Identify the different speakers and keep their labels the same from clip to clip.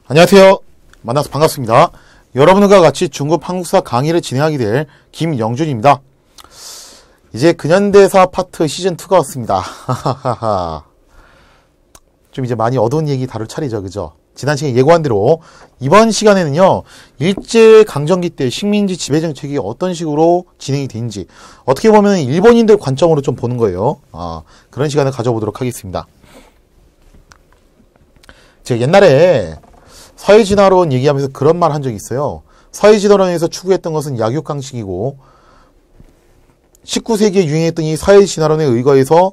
Speaker 1: 안녕하세요. 만나서 반갑습니다. 여러분과 같이 중국 한국사 강의를 진행하게 될 김영준입니다. 이제 근현대사 파트 시즌2가 왔습니다. 좀 이제 많이 어두운 얘기 다룰 차례죠. 그죠? 지난 시간에 예고한 대로 이번 시간에는요, 일제강점기 때 식민지 지배정책이 어떤 식으로 진행이 되는지, 어떻게 보면 일본인들 관점으로 좀 보는 거예요. 그런 시간을 가져보도록 하겠습니다. 제가 옛날에 서해진화론 얘기하면서 그런 말 한 적이 있어요. 서해진화론에서 추구했던 것은 약육강식이고 19세기에 유행했던 이 서해진화론에 의거해서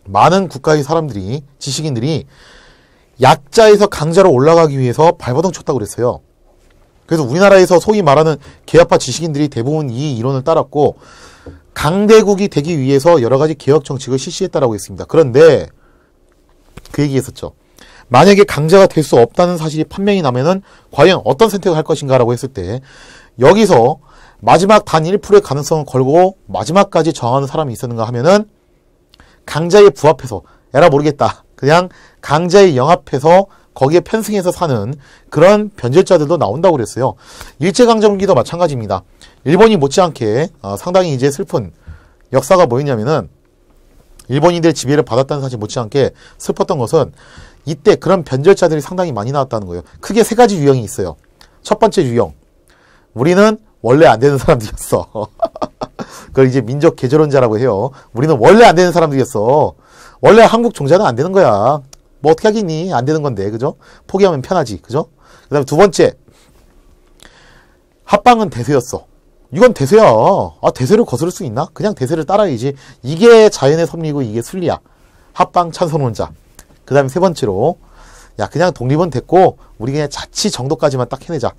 Speaker 1: 많은 국가의 사람들이, 지식인들이 약자에서 강자로 올라가기 위해서 발버둥 쳤다고 그랬어요. 그래서 우리나라에서 소위 말하는 개혁파 지식인들이 대부분 이 이론을 따랐고 강대국이 되기 위해서 여러 가지 개혁 정책을 실시했다라고 했습니다. 그런데 그 얘기했었죠. 만약에 강자가 될 수 없다는 사실이 판명이 나면은 과연 어떤 선택을 할 것인가 라고 했을 때, 여기서 마지막 단 1%의 가능성을 걸고 마지막까지 저항하는 사람이 있었는가 하면은 강자에 부합해서, 에라 모르겠다, 그냥 강자에 영합해서 거기에 편승해서 사는 그런 변절자들도 나온다고 그랬어요. 일제강점기도 마찬가지입니다. 일본이 못지않게 상당히 이제 슬픈 역사가 뭐였냐면은, 일본인들의 지배를 받았다는 사실 못지않게 슬펐던 것은 이때 그런 변절자들이 상당히 많이 나왔다는 거예요. 크게 세 가지 유형이 있어요. 첫 번째 유형, 우리는 원래 안 되는 사람들이었어. 그걸 이제 민족 개조론자라고 해요. 우리는 원래 안 되는 사람들이었어. 원래 한국 종자는 안 되는 거야. 뭐 어떻게 하겠니? 안 되는 건데, 그죠? 포기하면 편하지, 그죠? 그 다음에 두 번째, 합방은 대세였어. 이건 대세야. 대세를 거스를 수 있나? 그냥 대세를 따라야지. 이게 자연의 섭리고 이게 순리야. 합방 찬성론자. 그 다음에 세 번째로, 야, 그냥 독립은 됐고 우리 그냥 자치 정도까지만 딱 해내자.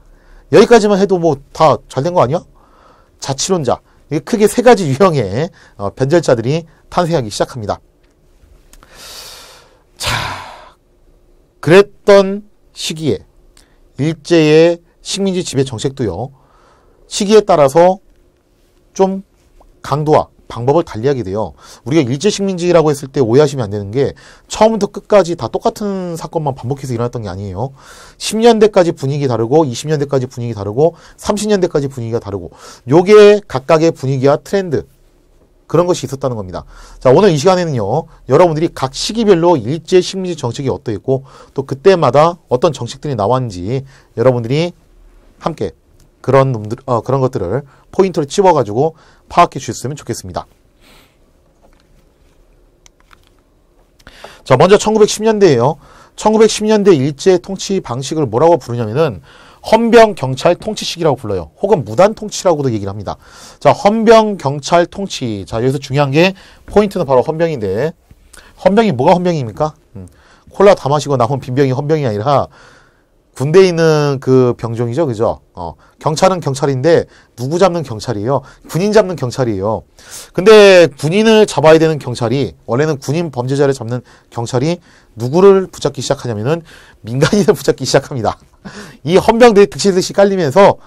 Speaker 1: 여기까지만 해도 뭐 다 잘 된 거 아니야? 자치론자. 이게 크게 세 가지 유형의 변절자들이 탄생하기 시작합니다. 자, 그랬던 시기에 일제의 식민지 지배 정책도요, 시기에 따라서 좀 강도와 방법을 달리하게 돼요. 우리가 일제식민지라고 했을 때 오해하시면 안 되는 게, 처음부터 끝까지 다 똑같은 사건만 반복해서 일어났던 게 아니에요. 10년대까지 분위기 다르고 20년대까지 분위기 다르고 30년대까지 분위기가 다르고, 요게 각각의 분위기와 트렌드, 그런 것이 있었다는 겁니다. 자, 오늘 이 시간에는요, 여러분들이 각 시기별로 일제식민지 정책이 어떠했고 또 그때마다 어떤 정책들이 나왔는지 여러분들이 함께 그런 것들을 포인트로 찝어가지고 파악해 주셨으면 좋겠습니다. 자, 먼저 1910년대에요. 1910년대 일제 통치 방식을 뭐라고 부르냐면은 헌병경찰 통치 시기라고 불러요. 혹은 무단통치라고도 얘기를 합니다. 자, 헌병경찰 통치. 자, 여기서 중요한 게, 포인트는 바로 헌병인데, 헌병이 뭐가 헌병입니까? 콜라 다 마시고 나온 빈병이 헌병이 아니라 군대에 있는 그 병종이죠. 그죠? 경찰은 경찰인데 누구 잡는 경찰이에요? 군인 잡는 경찰이에요. 근데 군인을 잡아야 되는 경찰이, 원래는 군인 범죄자를 잡는 경찰이 누구를 붙잡기 시작하냐면은 민간인을 붙잡기 시작합니다. 이 헌병들이 득실득실 깔리면서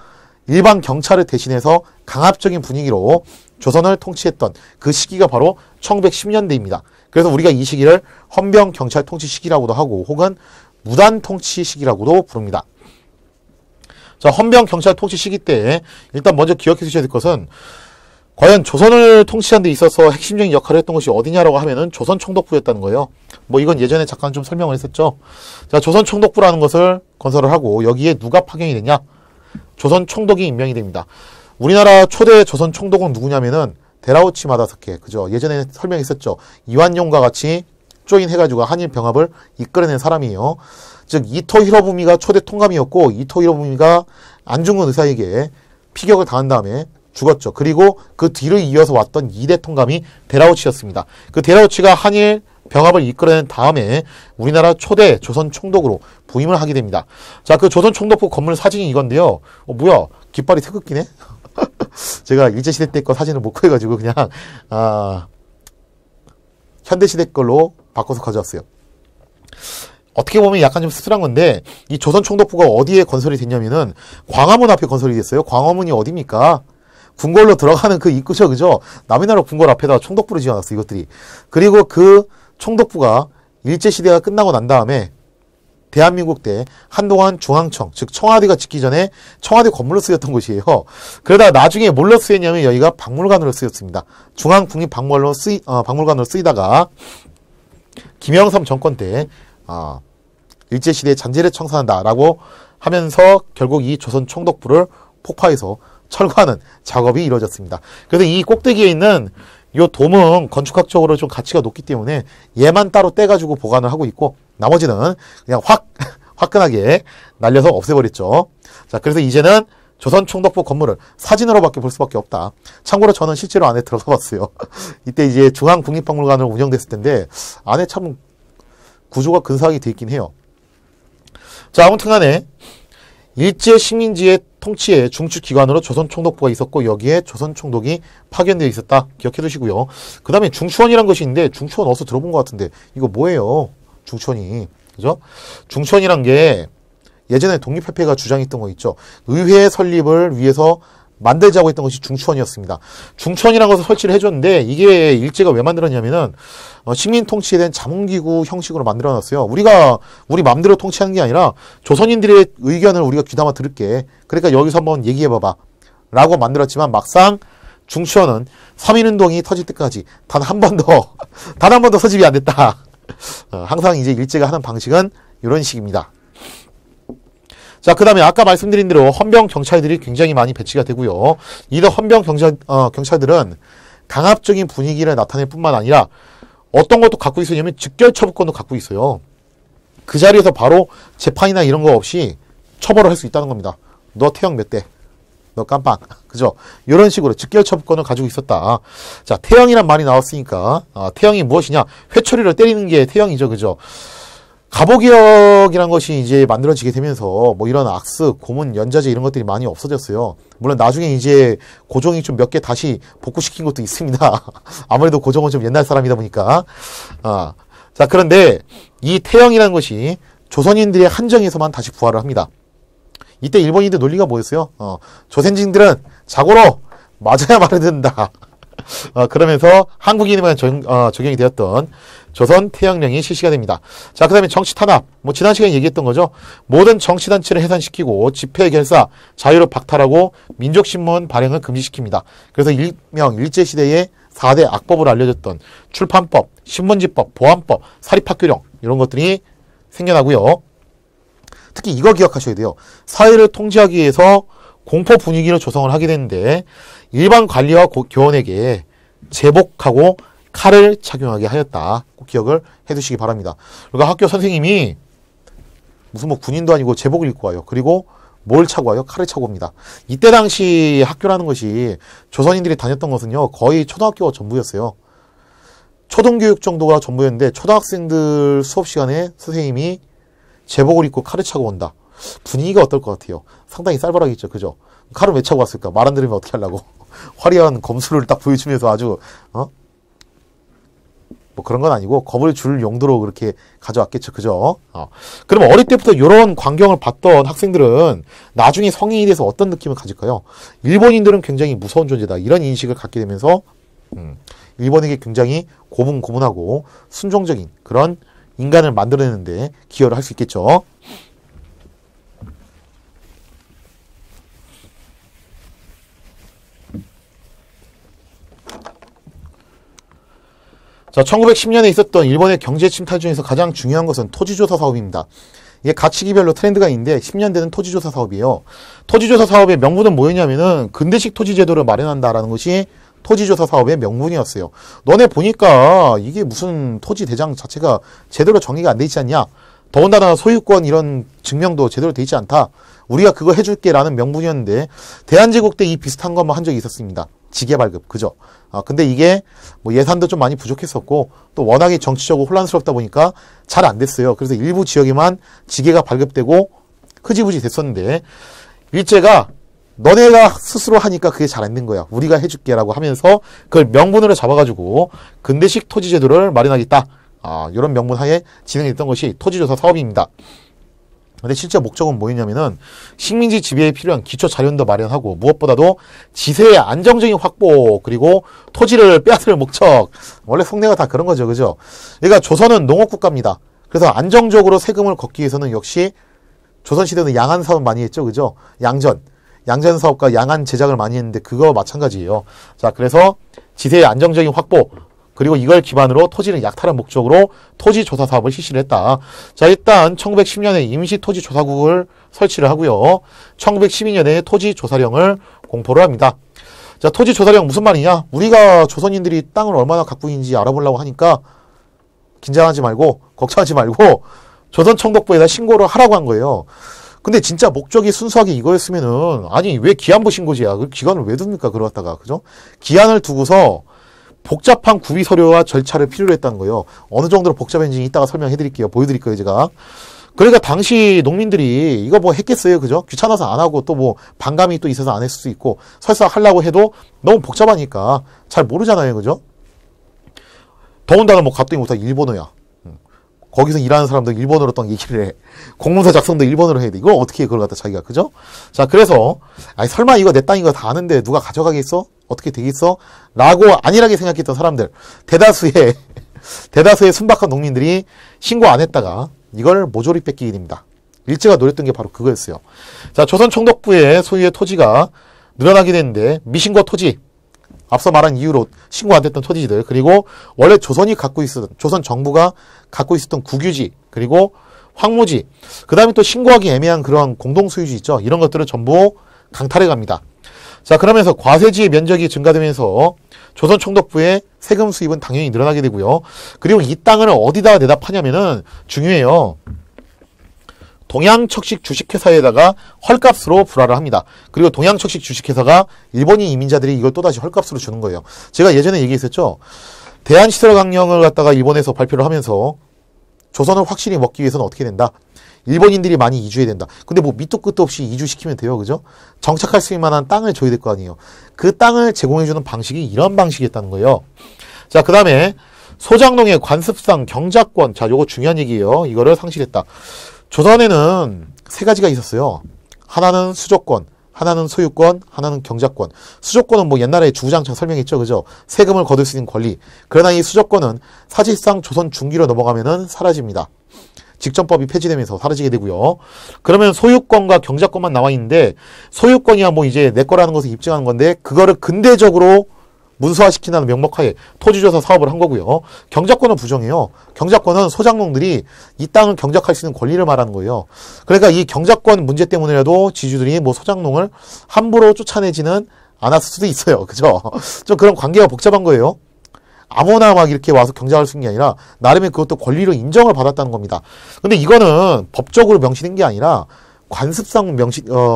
Speaker 1: 일반 경찰을 대신해서 강압적인 분위기로 조선을 통치했던 그 시기가 바로 1910년대입니다. 그래서 우리가 이 시기를 헌병 경찰 통치 시기라고도 하고, 혹은 무단 통치 시기라고도 부릅니다. 자, 헌병 경찰 통치 시기 때 일단 먼저 기억해 두셔야 될 것은, 과연 조선을 통치하는 데 있어서 핵심적인 역할을 했던 것이 어디냐라고 하면은 조선 총독부였다는 거예요. 뭐 이건 예전에 잠깐 좀 설명을 했었죠. 자, 조선 총독부라는 것을 건설을 하고, 여기에 누가 파견이 되냐? 조선 총독이 임명이 됩니다. 우리나라 초대 조선 총독은 누구냐면은 데라우치 마다사케, 그죠? 예전에 설명했었죠. 이완용과 같이 조인해가지고 한일 병합을 이끌어낸 사람이에요. 즉, 이토 히로부미가 초대 통감이었고, 이토 히로부미가 안중근 의사에게 피격을 당한 다음에 죽었죠. 그리고 그 뒤를 이어서 왔던 2대 통감이 데라우치였습니다. 그 데라우치가 한일 병합을 이끌어낸 다음에 우리나라 초대 조선 총독으로 부임을 하게 됩니다. 자, 그 조선 총독부 건물 사진이 이건데요. 뭐야, 깃발이 태극기네? 제가 일제시대 때 거 사진을 못 구해가지고 그냥 현대시대 걸로 바꿔서 가져왔어요. 어떻게 보면 약간 좀 씁쓸한 건데, 이 조선 총독부가 어디에 건설이 됐냐면은 광화문 앞에 건설이 됐어요. 광화문이 어디입니까? 궁궐로 들어가는 그 입구죠, 그죠? 남의 나라 궁궐 앞에다가 총독부를 지어놨어, 이것들이. 그리고 그 총독부가 일제시대가 끝나고 난 다음에 대한민국 때 한동안 중앙청, 즉 청와대가 짓기 전에 청와대 건물로 쓰였던 곳이에요. 그러다 나중에 뭘로 쓰였냐면 여기가 박물관으로 쓰였습니다. 박물관으로 쓰이다가 김영삼 정권 때 일제시대에 잔재를 청산한다라고 하면서 결국 이 조선 총독부를 폭파해서 철거하는 작업이 이루어졌습니다. 그래서 이 꼭대기에 있는 이 돔은 건축학적으로 좀 가치가 높기 때문에 얘만 따로 떼가지고 보관을 하고 있고 나머지는 그냥 화끈하게 날려서 없애버렸죠. 자, 그래서 이제는 조선 총독부 건물을 사진으로밖에 볼 수밖에 없다. 참고로 저는 실제로 안에 들어가 봤어요. 이때 이제 중앙국립박물관으로 운영됐을 텐데 안에 참 구조가 근사하게 돼 있긴 해요. 자, 아무튼 간에 일제 식민지의 통치의 중추기관으로 조선 총독부가 있었고 여기에 조선 총독이 파견되어 있었다. 기억해 두시고요. 그 다음에 중추원이란 것이 있는데 중추원 어디서 들어본 것 같은데 이거 뭐예요? 중추원이. 그죠? 중추원이란 게 예전에 독립협회가 주장했던 거 있죠. 의회 설립을 위해서 만들자고 했던 것이 중추원이었습니다. 중추원이라는 것을 설치를 해줬는데 이게 일제가 왜 만들었냐면은 식민 통치에 대한 자문기구 형식으로 만들어놨어요. 우리 마음대로 통치하는 게 아니라 조선인들의 의견을 우리가 귀담아 들을게. 그러니까 여기서 한번 얘기해봐봐 라고 만들었지만 막상 중추원은 3.1운동이 터질 때까지 단 한 번 더 소집이 안 됐다. 항상 이제 일제가 하는 방식은 이런 식입니다. 자, 그 다음에 아까 말씀드린 대로 헌병 경찰들이 굉장히 많이 배치가 되고요. 이들 헌병 경찰들은 강압적인 분위기를 나타낼 뿐만 아니라 어떤 것도 갖고 있으냐면 직결처분권도 갖고 있어요. 그 자리에서 바로 재판이나 이런 거 없이 처벌을 할 수 있다는 겁니다. 너 태형 몇 대? 너 깜빵. 그죠? 이런 식으로 직결처분권을 가지고 있었다. 자, 태형이란 말이 나왔으니까 태형이 무엇이냐? 회초리를 때리는 게 태형이죠. 그죠? 갑오개혁이란 것이 이제 만들어지게 되면서 뭐 이런 악스, 고문, 연자제 이런 것들이 많이 없어졌어요. 물론 나중에 이제 고종이 좀 몇 개 다시 복구시킨 것도 있습니다. 아무래도 고종은 좀 옛날 사람이다 보니까. 자, 그런데 이 태형이라는 것이 조선인들의 한정에서만 다시 부활을 합니다. 이때 일본인들 논리가 뭐였어요? 조선인들은 자고로 맞아야 말을 듣는다. 그러면서 한국인에만 적용이 되었던 조선 태형령이 실시가 됩니다. 자, 그 다음에 정치 탄압. 뭐 지난 시간에 얘기했던 거죠. 모든 정치단체를 해산시키고 집회 결사 자유를 박탈하고 민족신문 발행을 금지시킵니다. 그래서 일명 일제시대의 4대 악법으로 알려졌던 출판법, 신문지법, 보안법, 사립학교령 이런 것들이 생겨나고요. 특히 이거 기억하셔야 돼요. 사회를 통제하기 위해서 공포 분위기를 조성을 하게 되는데 일반 관리와 교원에게 제복하고 칼을 착용하게 하였다. 꼭 기억을 해두시기 바랍니다. 그러니까 학교 선생님이 무슨 뭐 군인도 아니고 제복을 입고 와요. 그리고 뭘 차고 와요? 칼을 차고 옵니다. 이때 당시 학교라는 것이 조선인들이 다녔던 것은요. 거의 초등학교가 전부였어요. 초등교육 정도가 전부였는데 초등학생들 수업 시간에 선생님이 제복을 입고 칼을 차고 온다. 분위기가 어떨 것 같아요? 상당히 쌀벌하겠죠. 그죠? 칼을 왜 차고 왔을까? 말 안 들으면 어떻게 하려고? 화려한 검술을 딱 보여주면서 아주 뭐 그런 건 아니고 겁을 줄 용도로 그렇게 가져왔겠죠. 그죠? 그럼 어릴 때부터 이런 광경을 봤던 학생들은 나중에 성인이 돼서 어떤 느낌을 가질까요? 일본인들은 굉장히 무서운 존재다. 이런 인식을 갖게 되면서 일본에게 굉장히 고분고분하고 순종적인 그런 인간을 만들어내는데 기여를 할 수 있겠죠. 자, 1910년에 있었던 일본의 경제 침탈 중에서 가장 중요한 것은 토지조사 사업입니다. 이게 가치기별로 트렌드가 있는데 10년 되는 토지조사 사업이에요. 토지조사 사업의 명분은 뭐였냐면은 근대식 토지제도를 마련한다라는 것이 토지조사 사업의 명분이었어요. 너네 보니까 이게 무슨 토지 대장 자체가 제대로 정의가 안 돼 있지 않냐? 더군다나 소유권 이런 증명도 제대로 돼 있지 않다. 우리가 그거 해줄게 라는 명분이었는데 대한제국 때 이 비슷한 거 한번 한 적이 있었습니다. 지계 발급. 그죠? 근데 이게 뭐 예산도 좀 많이 부족했었고 또 워낙에 정치적으로 혼란스럽다 보니까 잘 안 됐어요. 그래서 일부 지역에만 지계가 발급되고 흐지부지 됐었는데 일제가 너네가 스스로 하니까 그게 잘 안 된 거야. 우리가 해줄게 라고 하면서 그걸 명분으로 잡아가지고 근대식 토지제도를 마련하겠다. 이런 명분 하에 진행됐던 것이 토지조사 사업입니다. 근데 실제 목적은 뭐였냐면은 식민지 지배에 필요한 기초 자료도 마련하고 무엇보다도 지세의 안정적인 확보 그리고 토지를 빼앗을 목적 원래 속내가 다 그런 거죠. 그죠? 그러니까 조선은 농업국가입니다. 그래서 안정적으로 세금을 걷기 위해서는 역시 조선시대는 양안 사업 많이 했죠. 그죠? 양전 사업과 양안 제작을 많이 했는데 그거 마찬가지예요. 자, 그래서 지세의 안정적인 확보, 그리고 이걸 기반으로 토지를 약탈한 목적으로 토지 조사 사업을 실시를 했다. 자, 일단 1910년에 임시 토지 조사국을 설치를 하고요. 1912년에 토지 조사령을 공포를 합니다. 자, 토지 조사령 무슨 말이냐? 우리가 조선인들이 땅을 얼마나 갖고 있는지 알아보려고 하니까 긴장하지 말고 걱정하지 말고 조선 청독부에다 신고를 하라고 한 거예요. 근데 진짜 목적이 순수하게 이거였으면은, 아니 왜 기한부 신고지야? 그 기간을 왜 둡니까? 그러 갔다가, 그죠? 기한을 두고서 복잡한 구비 서류와 절차를 필요로 했다는 거예요. 어느 정도로 복잡한지 이따가 설명해 드릴게요. 보여드릴 거예요, 제가. 그러니까 당시 농민들이 이거 뭐 했겠어요, 그죠? 귀찮아서 안 하고 또 뭐 반감이 또 있어서 안 했을 수 있고, 설사 하려고 해도 너무 복잡하니까 잘 모르잖아요, 그죠? 더군다나 뭐 가뜩이 못하고 일본어야. 거기서 일하는 사람들 일본어로 또 얘기를 해. 공문서 작성도 일본어로 해야 돼. 이걸 어떻게 해, 그걸 갖다 자기가, 그죠? 자, 그래서, 아니, 설마 이거 내 땅인 거 다 아는데 누가 가져가겠어? 어떻게 되겠어? 라고 안일하게 생각했던 사람들. 대다수의 순박한 농민들이 신고 안 했다가 이걸 모조리 뺏기게 됩니다. 일제가 노렸던 게 바로 그거였어요. 자, 조선 총독부의 소유의 토지가 늘어나게 되는데, 미신고 토지. 앞서 말한 이유로 신고 안 됐던 토지들, 그리고 원래 조선 정부가 갖고 있었던 국유지, 그리고 황무지, 그 다음에 또 신고하기 애매한 그런 공동소유지 있죠. 이런 것들을 전부 강탈해 갑니다. 자, 그러면서 과세지의 면적이 증가되면서 조선 총독부의 세금 수입은 당연히 늘어나게 되고요. 그리고 이 땅을 어디다 내다 파냐면은 중요해요. 동양척식 주식회사에다가 헐값으로 불화를 합니다. 그리고 동양척식 주식회사가 일본인 이민자들이 이걸 또다시 헐값으로 주는 거예요. 제가 예전에 얘기했었죠. 대한시설강령을 갖다가 일본에서 발표를 하면서 조선을 확실히 먹기 위해서는 어떻게 된다? 일본인들이 많이 이주해야 된다. 근데 뭐 밑도 끝도 없이 이주시키면 돼요. 그죠? 정착할 수 있는 만한 땅을 줘야 될 거 아니에요. 그 땅을 제공해주는 방식이 이런 방식이었다는 거예요. 자, 그 다음에 소장농의 관습상 경작권. 자, 요거 중요한 얘기예요. 이거를 상실했다. 조선에는 세 가지가 있었어요. 하나는 수조권, 하나는 소유권, 하나는 경작권. 수조권은 뭐 옛날에 주구장창 설명했죠. 그죠? 세금을 거둘 수 있는 권리. 그러나 이 수조권은 사실상 조선 중기로 넘어가면은 사라집니다. 직전법이 폐지되면서 사라지게 되고요. 그러면 소유권과 경작권만 나와 있는데, 소유권이야 뭐 이제 내 거라는 것을 입증하는 건데, 그거를 근대적으로 문서화시킨다는 명목하에 토지조사 사업을 한 거고요. 경작권은 부정해요. 경작권은 소장농들이 이 땅을 경작할 수 있는 권리를 말하는 거예요. 그러니까 이 경작권 문제 때문이라도 지주들이 뭐 소장농을 함부로 쫓아내지는 않았을 수도 있어요. 그죠? 좀 그런 관계가 복잡한 거예요. 아무나 막 이렇게 와서 경작할 수 있는 게 아니라 나름의 그것도 권리로 인정을 받았다는 겁니다. 근데 이거는 법적으로 명시된 게 아니라 관습상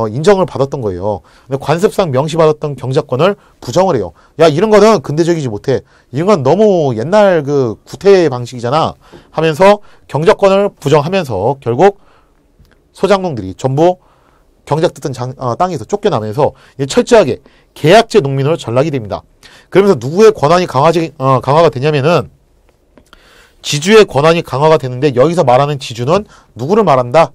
Speaker 1: 인정을 받았던 거예요. 근데 관습상 명시받았던 경작권을 부정을 해요. 야, 이런 거는 근대적이지 못해. 이런 건 너무 옛날 그 구태 방식이잖아. 하면서 경작권을 부정하면서 결국 소장농들이 전부 경작 듣던 땅에서 쫓겨나면서 철저하게 계약제 농민으로 전락이 됩니다. 그러면서 누구의 권한이 강화가 되냐면은 지주의 권한이 강화가 되는데, 여기서 말하는 지주는 누구를 말한다?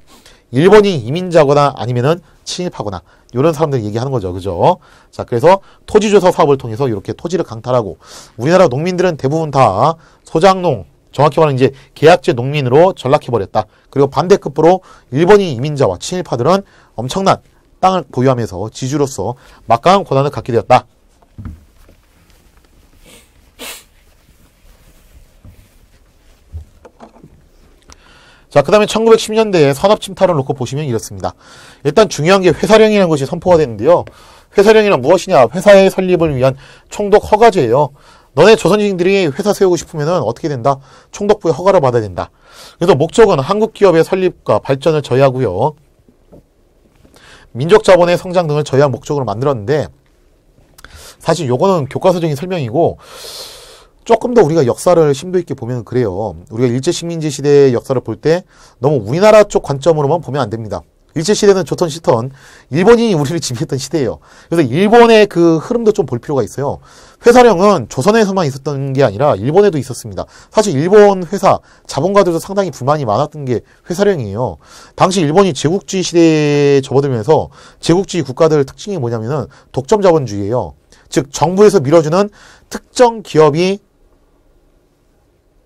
Speaker 1: 일본인 이민자거나 아니면은 친일파거나 이런 사람들 얘기하는 거죠. 그죠? 자, 그래서 토지조사 사업을 통해서 이렇게 토지를 강탈하고, 우리나라 농민들은 대부분 다 소장농, 정확히 말하면 이제 계약제 농민으로 전락해버렸다. 그리고 반대급부로 일본인 이민자와 친일파들은 엄청난 땅을 보유하면서 지주로서 막강한 권한을 갖게 되었다. 자, 그 다음에 1910년대에 산업침탈을 놓고 보시면 이렇습니다. 일단 중요한 게 회사령이라는 것이 선포가 되는데요. 회사령이란 무엇이냐? 회사의 설립을 위한 총독 허가제예요. 너네 조선인들이 회사 세우고 싶으면 어떻게 된다? 총독부의 허가를 받아야 된다. 그래서 목적은 한국 기업의 설립과 발전을 저해하고요. 민족 자본의 성장 등을 저해한 목적으로 만들었는데, 사실 요거는 교과서적인 설명이고, 조금 더 우리가 역사를 심도 있게 보면 그래요. 우리가 일제식민지 시대의 역사를 볼 때 너무 우리나라 쪽 관점으로만 보면 안 됩니다. 일제시대는 좋던 싫던 일본인이 우리를 지배했던 시대예요. 그래서 일본의 그 흐름도 좀 볼 필요가 있어요. 회사령은 조선에서만 있었던 게 아니라 일본에도 있었습니다. 사실 일본 회사, 자본가들도 상당히 불만이 많았던 게 회사령이에요. 당시 일본이 제국주의 시대에 접어들면서 제국주의 국가들 특징이 뭐냐면은 독점 자본주의예요. 즉 정부에서 밀어주는 특정 기업이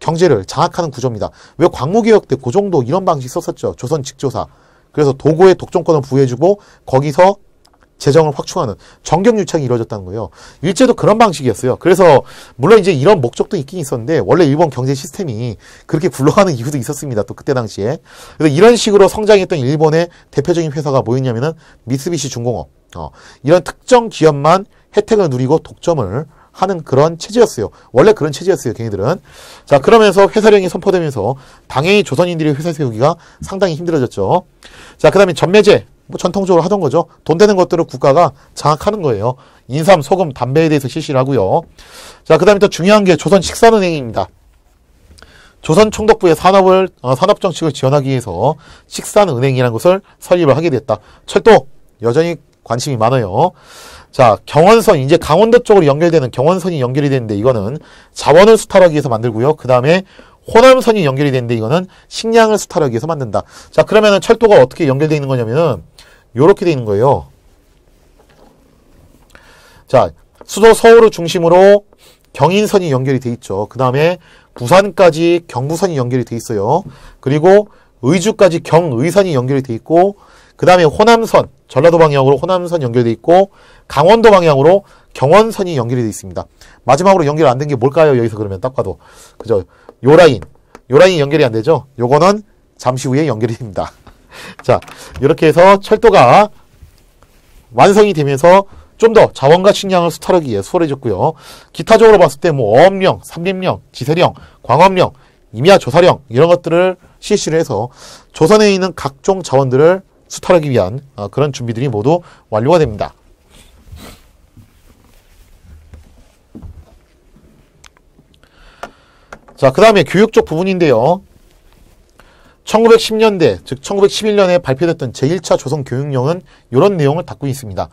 Speaker 1: 경제를 장악하는 구조입니다. 왜 광무개혁 때 그 정도 이런 방식 썼었죠. 조선 직조사. 그래서 도고에 독점권을 부여해주고 거기서 재정을 확충하는 정경유착이 이루어졌다는 거예요. 일제도 그런 방식이었어요. 그래서 물론 이제 이런 목적도 있긴 있었는데 원래 일본 경제 시스템이 그렇게 굴러가는 이유도 있었습니다. 또 그때 당시에. 그래서 이런 식으로 성장했던 일본의 대표적인 회사가 뭐였냐면은 미쓰비시 중공업. 이런 특정 기업만 혜택을 누리고 독점을 하는 그런 체제였어요. 원래 그런 체제였어요. 걔네들은. 자, 그러면서 회사령이 선포되면서 당연히 조선인들이 회사 세우기가 상당히 힘들어졌죠. 자, 그 다음에 전매제. 뭐 전통적으로 하던 거죠. 돈 되는 것들을 국가가 장악하는 거예요. 인삼, 소금, 담배에 대해서 실시를 하고요. 자, 그 다음에 또 중요한 게 조선식산은행입니다. 조선총독부의 산업정책을 지원하기 위해서 식산은행이라는 것을 설립을 하게 됐다. 철도 여전히 관심이 많아요. 자, 경원선, 이제 강원도 쪽으로 연결되는 경원선이 연결이 되는데 이거는 자원을 수탈하기 위해서 만들고요. 그 다음에 호남선이 연결이 되는데 이거는 식량을 수탈하기 위해서 만든다. 자, 그러면은 철도가 어떻게 연결되어 있는 거냐면은 요렇게 되어 있는 거예요. 자, 수도 서울을 중심으로 경인선이 연결이 돼 있죠. 그 다음에 부산까지 경부선이 연결이 돼 있어요. 그리고 의주까지 경의선이 연결이 돼 있고, 그 다음에 호남선, 전라도 방향으로 호남선 연결돼 있고, 강원도 방향으로 경원선이 연결이 돼 있습니다. 마지막으로 연결 안 된 게 뭘까요? 여기서 그러면 딱 봐도. 그죠? 요 라인 연결이 안 되죠? 요거는 잠시 후에 연결이 됩니다. 자, 이렇게 해서 철도가 완성이 되면서 좀 더 자원과 식량을 수탈하기 위해 수월해졌고요. 기타적으로 봤을 때 뭐 어업령, 삼림령, 지세령, 광업령, 임야조사령 이런 것들을 실시를 해서 조선에 있는 각종 자원들을 수탈하기 위한 그런 준비들이 모두 완료가 됩니다. 자, 그 다음에 교육 쪽 부분인데요. 1910년대, 즉 1911년에 발표됐던 제1차 조선교육령은 이런 내용을 담고 있습니다.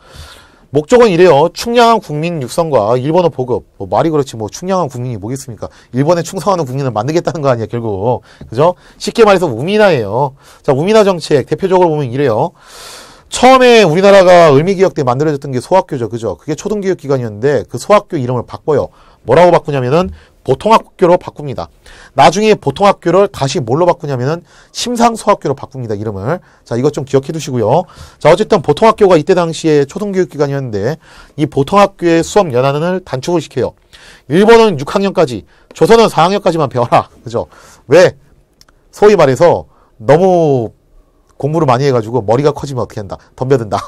Speaker 1: 목적은 이래요. 충량한 국민 육성과 일본어 보급. 뭐 말이 그렇지 뭐 충량한 국민이 뭐겠습니까? 일본에 충성하는 국민을 만들겠다는 거 아니야, 결국. 그죠? 쉽게 말해서 우민화예요. 자, 우민화 정책 대표적으로 보면 이래요. 처음에 우리나라가 을미개혁 때 만들어졌던 게 소학교죠. 그죠? 그게 초등교육 기관이었는데 그 소학교 이름을 바꿔요. 뭐라고 바꾸냐면은 보통학교로 바꿉니다. 나중에 보통학교를 다시 뭘로 바꾸냐면은 심상소학교로 바꿉니다. 이름을. 자, 이것 좀 기억해 두시고요. 자, 어쨌든 보통학교가 이때 당시에 초등교육기관이었는데 이 보통학교의 수업 연한을 단축을 시켜요. 일본은 6학년까지, 조선은 4학년까지만 배워라. 그죠? 왜? 소위 말해서 너무 공부를 많이 해가지고 머리가 커지면 어떻게 한다? 덤벼든다.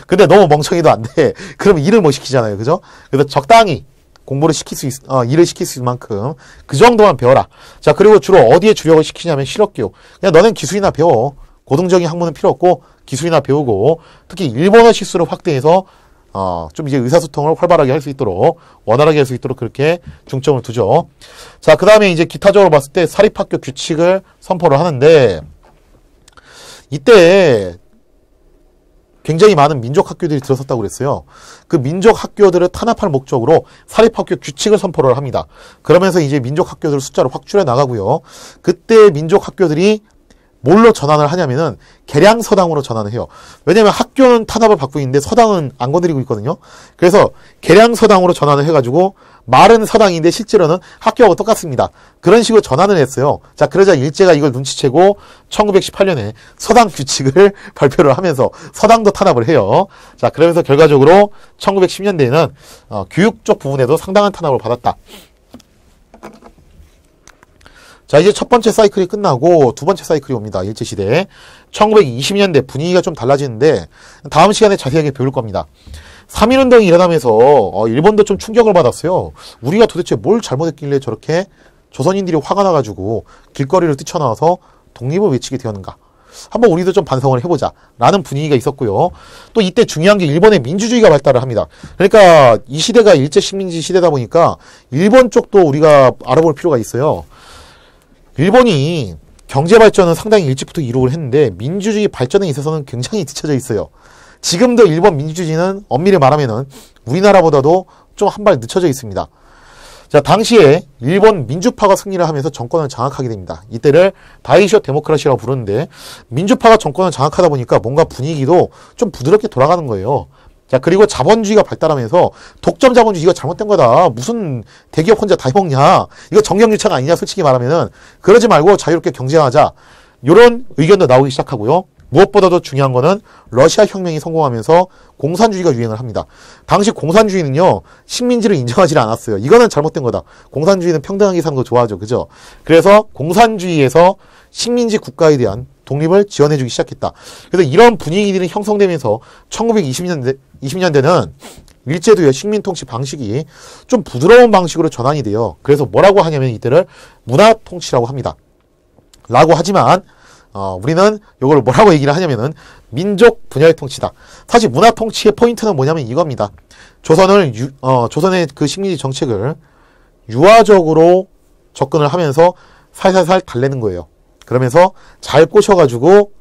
Speaker 1: 근데 너무 멍청이도 안 돼. 그러면 일을 못 시키잖아요. 그죠? 그래서 적당히 공부를 일을 시킬 수 있을 만큼 그 정도만 배워라. 자, 그리고 주로 어디에 주력을 시키냐면 실업교육. 그냥 너는 기술이나 배워. 고등적인 학문은 필요 없고 기술이나 배우고, 특히 일본어 실수를 확대해서 좀 이제 의사소통을 활발하게 할 수 있도록, 원활하게 할 수 있도록 그렇게 중점을 두죠. 자, 그 다음에 이제 기타적으로 봤을 때 사립학교 규칙을 선포를 하는데, 이때 굉장히 많은 민족학교들이 들어섰다고 그랬어요. 그 민족학교들을 탄압할 목적으로 사립학교 규칙을 선포를 합니다. 그러면서 이제 민족학교들 숫자를 확 줄여 나가고요. 그때 민족학교들이 뭘로 전환을 하냐면은 계량서당으로 전환을 해요. 왜냐면 학교는 탄압을 받고 있는데 서당은 안 건드리고 있거든요. 그래서 계량서당으로 전환을 해가지고 말은 서당인데 실제로는 학교하고 똑같습니다. 그런 식으로 전환을 했어요. 자, 그러자 일제가 이걸 눈치채고 1918년에 서당 규칙을 발표를 하면서 서당도 탄압을 해요. 자, 그러면서 결과적으로 1910년대에는 교육 쪽 부분에도 상당한 탄압을 받았다. 자, 이제 첫 번째 사이클이 끝나고 두 번째 사이클이 옵니다. 일제시대. 1920년대 분위기가 좀 달라지는데 다음 시간에 자세하게 배울 겁니다. 3.1운동이 일어나면서 일본도 좀 충격을 받았어요. 우리가 도대체 뭘 잘못했길래 저렇게 조선인들이 화가 나가지고 길거리를 뛰쳐나와서 독립을 외치게 되었는가. 한번 우리도 좀 반성을 해보자 라는 분위기가 있었고요. 또 이때 중요한 게 일본의 민주주의가 발달을 합니다. 그러니까 이 시대가 일제 식민지 시대다 보니까 일본 쪽도 우리가 알아볼 필요가 있어요. 일본이 경제 발전은 상당히 일찍부터 이루고 했는데 민주주의 발전에 있어서는 굉장히 뒤처져 있어요. 지금도 일본 민주주의는 엄밀히 말하면은 우리나라보다도 좀 한 발 늦춰져 있습니다. 자, 당시에 일본 민주파가 승리를 하면서 정권을 장악하게 됩니다. 이때를 다이쇼 데모크라시라고 부르는데 민주파가 정권을 장악하다 보니까 뭔가 분위기도 좀 부드럽게 돌아가는 거예요. 자, 그리고 자본주의가 발달하면서 독점 자본주의 이거 잘못된 거다. 무슨 대기업 혼자 다 해먹냐. 이거 정경유착 아니냐, 솔직히 말하면은. 그러지 말고 자유롭게 경쟁하자. 요런 의견도 나오기 시작하고요. 무엇보다도 중요한 거는 러시아 혁명이 성공하면서 공산주의가 유행을 합니다. 당시 공산주의는요, 식민지를 인정하지 않았어요. 이거는 잘못된 거다. 공산주의는 평등하게 사는 거 좋아하죠. 그죠? 그래서 공산주의에서 식민지 국가에 대한 독립을 지원해주기 시작했다. 그래서 이런 분위기들이 형성되면서 1920년대는 일제도요, 식민통치 방식이 좀 부드러운 방식으로 전환이 돼요. 그래서 뭐라고 하냐면 이때를 문화통치라고 합니다. 라고 하지만 우리는 이걸 뭐라고 얘기를 하냐면은 민족 분열 통치다. 사실 문화 통치의 포인트는 뭐냐면 이겁니다. 조선의 그 식민지 정책을 유화적으로 접근을 하면서 살살살 달래는 거예요. 그러면서 잘 꼬셔가지고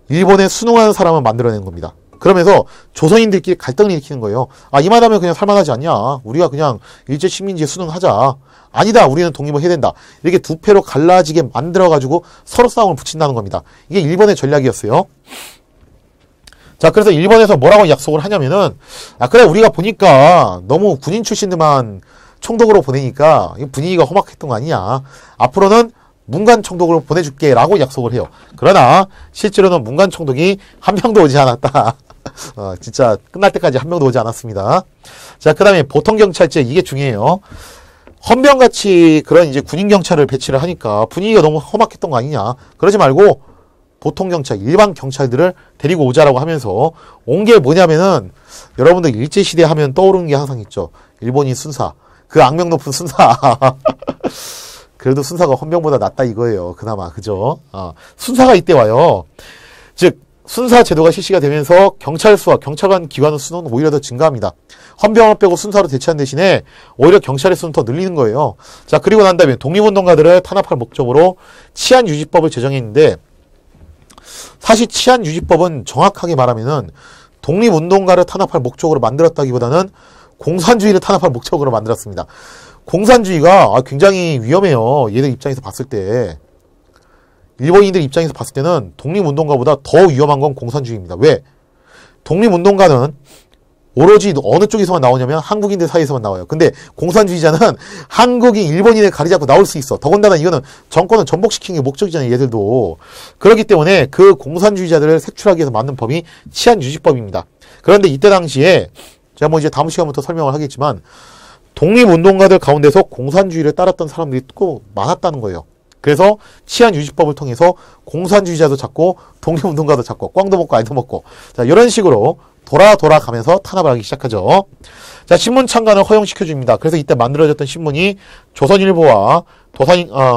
Speaker 1: 일본에 순응하는 사람을 만들어내는 겁니다. 그러면서 조선인들끼리 갈등을 일으키는 거예요. 아, 이만하면 그냥 살만하지 않냐. 우리가 그냥 일제 식민지에 순응하자. 아니다. 우리는 독립을 해야 된다. 이렇게 두 패로 갈라지게 만들어가지고 서로 싸움을 붙인다는 겁니다. 이게 일본의 전략이었어요. 자, 그래서 일본에서 뭐라고 약속을 하냐면은, 아, 그래, 우리가 보니까 너무 군인 출신들만 총독으로 보내니까 분위기가 험악했던 거 아니냐. 앞으로는 문관 총독으로 보내줄게 라고 약속을 해요. 그러나 실제로는 문관 총독이 한 명도 오지 않았다. 진짜 끝날 때까지 한 명도 오지 않았습니다. 자, 그 다음에 보통경찰제, 이게 중요해요. 헌병같이 그런 이제 군인경찰을 배치를 하니까 분위기가 너무 험악했던 거 아니냐. 그러지 말고 보통경찰, 일반 경찰들을 데리고 오자라고 하면서 온 게 뭐냐면은, 여러분들 일제시대 하면 떠오르는 게 항상 있죠. 일본인 순사. 그 악명 높은 순사. 그래도 순사가 헌병보다 낫다 이거예요. 그나마. 그죠? 순사가 이때 와요. 즉 순사 제도가 실시가 되면서 경찰수와 경찰관 기관의 수는 오히려 더 증가합니다. 헌병을 빼고 순사로 대체한 대신에 오히려 경찰의 수는 더 늘리는 거예요. 자, 그리고 난 다음에 독립운동가들을 탄압할 목적으로 치안유지법을 제정했는데, 사실 치안유지법은 정확하게 말하면은 독립운동가를 탄압할 목적으로 만들었다기보다는 공산주의를 탄압할 목적으로 만들었습니다. 공산주의가 굉장히 위험해요. 얘들 입장에서 봤을 때. 일본인들 입장에서 봤을 때는 독립운동가보다 더 위험한 건 공산주의입니다. 왜? 독립운동가는 오로지 어느 쪽에서만 나오냐면 한국인들 사이에서만 나와요. 근데 공산주의자는 한국인, 일본인을 가리지 않고 나올 수 있어. 더군다나 이거는 정권을 전복시키는 게 목적이잖아요. 얘들도. 그렇기 때문에 그 공산주의자들을 색출하기 위해서 만든 법이 치안유지법입니다. 그런데 이때 당시에 제가 뭐 이제 다음 시간부터 설명을 하겠지만, 독립운동가들 가운데서 공산주의를 따랐던 사람들이 또 많았다는 거예요. 그래서 치안유지법을 통해서 공산주의자도 잡고 독립운동가도 잡고 꽝도 먹고 알도 먹고, 자, 이런 식으로 돌아가면서 탄압을 하기 시작하죠. 자, 신문 창간을 허용시켜줍니다. 그래서 이때 만들어졌던 신문이 조선일보와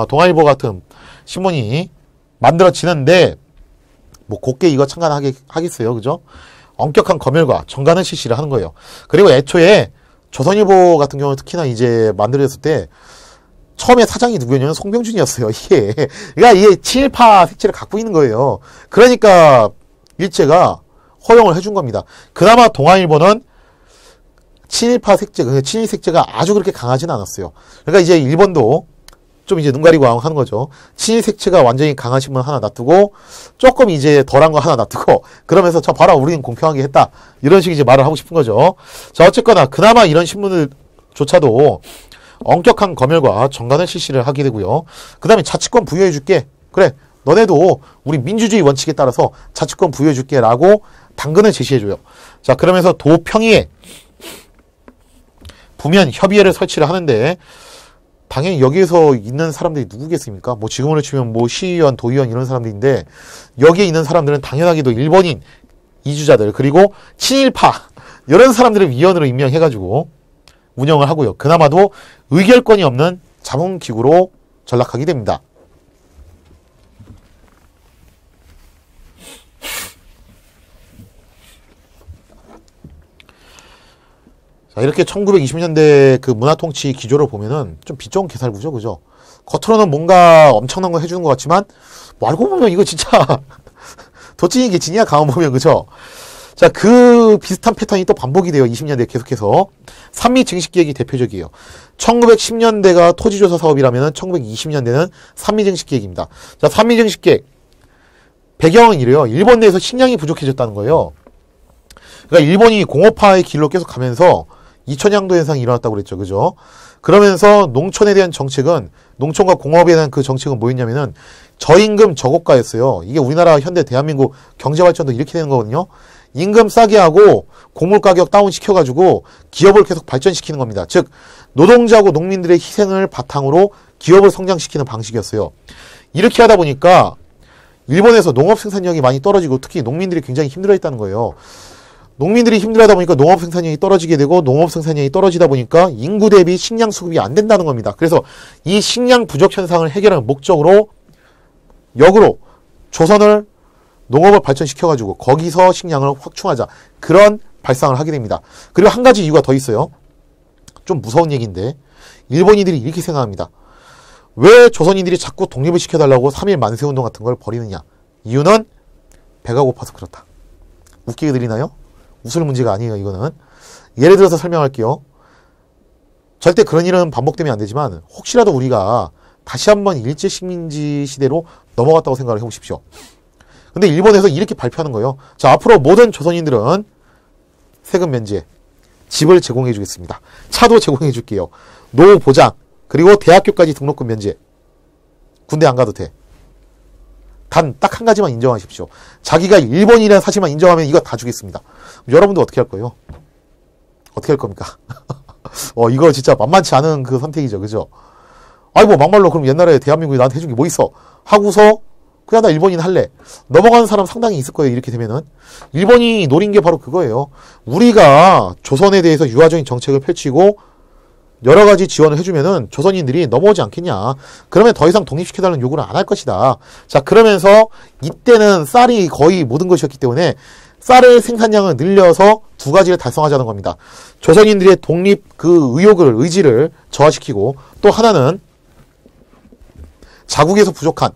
Speaker 1: 동아일보 같은 신문이 만들어지는데, 뭐 곱게 이거 창간하겠어요. 그죠? 엄격한 검열과 정관을 실시를 하는 거예요. 그리고 애초에 조선일보 같은 경우는 특히나 이제 만들어졌을 때 처음에 사장이 누구였냐면 송병준이었어요. 그러니까 이게 친일파 색채를 갖고 있는 거예요. 그러니까 일제가 허용을 해준 겁니다. 그나마 동아일보는 친일파 색채, 친일 색채가 아주 그렇게 강하진 않았어요. 그러니까 이제 일본도 좀 이제 눈 가리고 하는 거죠. 친일 색채가 완전히 강한 신문 하나 놔두고 조금 이제 덜한 거 하나 놔두고, 그러면서 저 봐라, 우리는 공평하게 했다, 이런 식의 이제 말을 하고 싶은 거죠. 자, 어쨌거나 그나마 이런 신문들조차도 엄격한 검열과 정관을 실시를 하게 되고요. 그 다음에 자치권 부여해줄게. 그래, 너네도 우리 민주주의 원칙에 따라서 자치권 부여해줄게 라고 당근을 제시해줘요. 자, 그러면서 도평의회, 부면 협의회를 설치를 하는데, 당연히 여기에서 있는 사람들이 누구겠습니까? 뭐 지금으로 치면 뭐 시의원, 도의원 이런 사람들인데, 여기에 있는 사람들은 당연하게도 일본인 이주자들, 그리고 친일파 이런 사람들을 위원으로 임명해가지고 운영을 하고요. 그나마도 의결권이 없는 자문기구로 전락하게 됩니다. 자, 이렇게 1920년대 그 문화통치 기조를 보면은 좀 빛 좋은 개살구죠. 그죠? 겉으로는 뭔가 엄청난 거 해주는 것 같지만, 뭐 알고 보면 이거 진짜 도찐이 개찐이야, 가만 보면. 그죠? 자, 그 비슷한 패턴이 또 반복이 돼요. 20년대 계속해서. 산미 증식계획이 대표적이에요. 1910년대가 토지조사 사업이라면 1920년대는 산미 증식계획입니다. 자, 산미 증식계획. 배경은 이래요. 일본 내에서 식량이 부족해졌다는 거예요. 그러니까 일본이 공업화의 길로 계속 가면서 이천양도 현상이 일어났다고 그랬죠. 그죠? 그러면서 농촌에 대한 정책은, 농촌과 공업에 대한 그 정책은 뭐였냐면은 저임금 저고가였어요. 이게 우리나라 현대 대한민국 경제발전도 이렇게 되는 거거든요. 임금 싸게 하고 곡물 가격 다운 시켜가지고 기업을 계속 발전시키는 겁니다. 즉 노동자하고 농민들의 희생을 바탕으로 기업을 성장시키는 방식이었어요. 이렇게 하다 보니까 일본에서 농업 생산력이 많이 떨어지고 특히 농민들이 굉장히 힘들어했다는 거예요. 농민들이 힘들어하다 보니까 농업 생산량이 떨어지게 되고 농업 생산량이 떨어지다 보니까 인구 대비 식량 수급이 안 된다는 겁니다. 그래서 이 식량 부족 현상을 해결하는 목적으로 역으로 조선을 농업을 발전시켜가지고 거기서 식량을 확충하자. 그런 발상을 하게 됩니다. 그리고 한 가지 이유가 더 있어요. 좀 무서운 얘기인데 일본인들이 이렇게 생각합니다. 왜 조선인들이 자꾸 독립을 시켜달라고 3.1 만세운동 같은 걸 벌이느냐. 이유는 배가 고파서 그렇다. 웃기게 들리나요? 웃을 문제가 아니에요. 이거는. 예를 들어서 설명할게요. 절대 그런 일은 반복되면 안 되지만 혹시라도 우리가 다시 한번 일제식민지 시대로 넘어갔다고 생각을 해보십시오. 근데 일본에서 이렇게 발표하는 거예요. 자, 앞으로 모든 조선인들은 세금 면제, 집을 제공해 주겠습니다. 차도 제공해 줄게요. 노후 보장, 그리고 대학교까지 등록금 면제. 군대 안 가도 돼. 단 딱 한 가지만 인정하십시오. 자기가 일본이라는 사실만 인정하면 이거 다 주겠습니다. 여러분도 어떻게 할 거예요? 어떻게 할 겁니까? 이거 진짜 만만치 않은 그 선택이죠. 그죠? 아이고 막말로 그럼 옛날에 대한민국이 나한테 해준 게 뭐 있어? 하고서 그냥 나 일본인 할래. 넘어가는 사람 상당히 있을 거예요. 이렇게 되면은. 일본이 노린 게 바로 그거예요. 우리가 조선에 대해서 유화적인 정책을 펼치고 여러 가지 지원을 해주면은 조선인들이 넘어오지 않겠냐. 그러면 더 이상 독립시켜달라는 요구를 안 할 것이다. 자, 그러면서 이때는 쌀이 거의 모든 것이었기 때문에 쌀의 생산량을 늘려서 두 가지를 달성하자는 겁니다. 조선인들의 독립 그 의지를 저하시키고 또 하나는 자국에서 부족한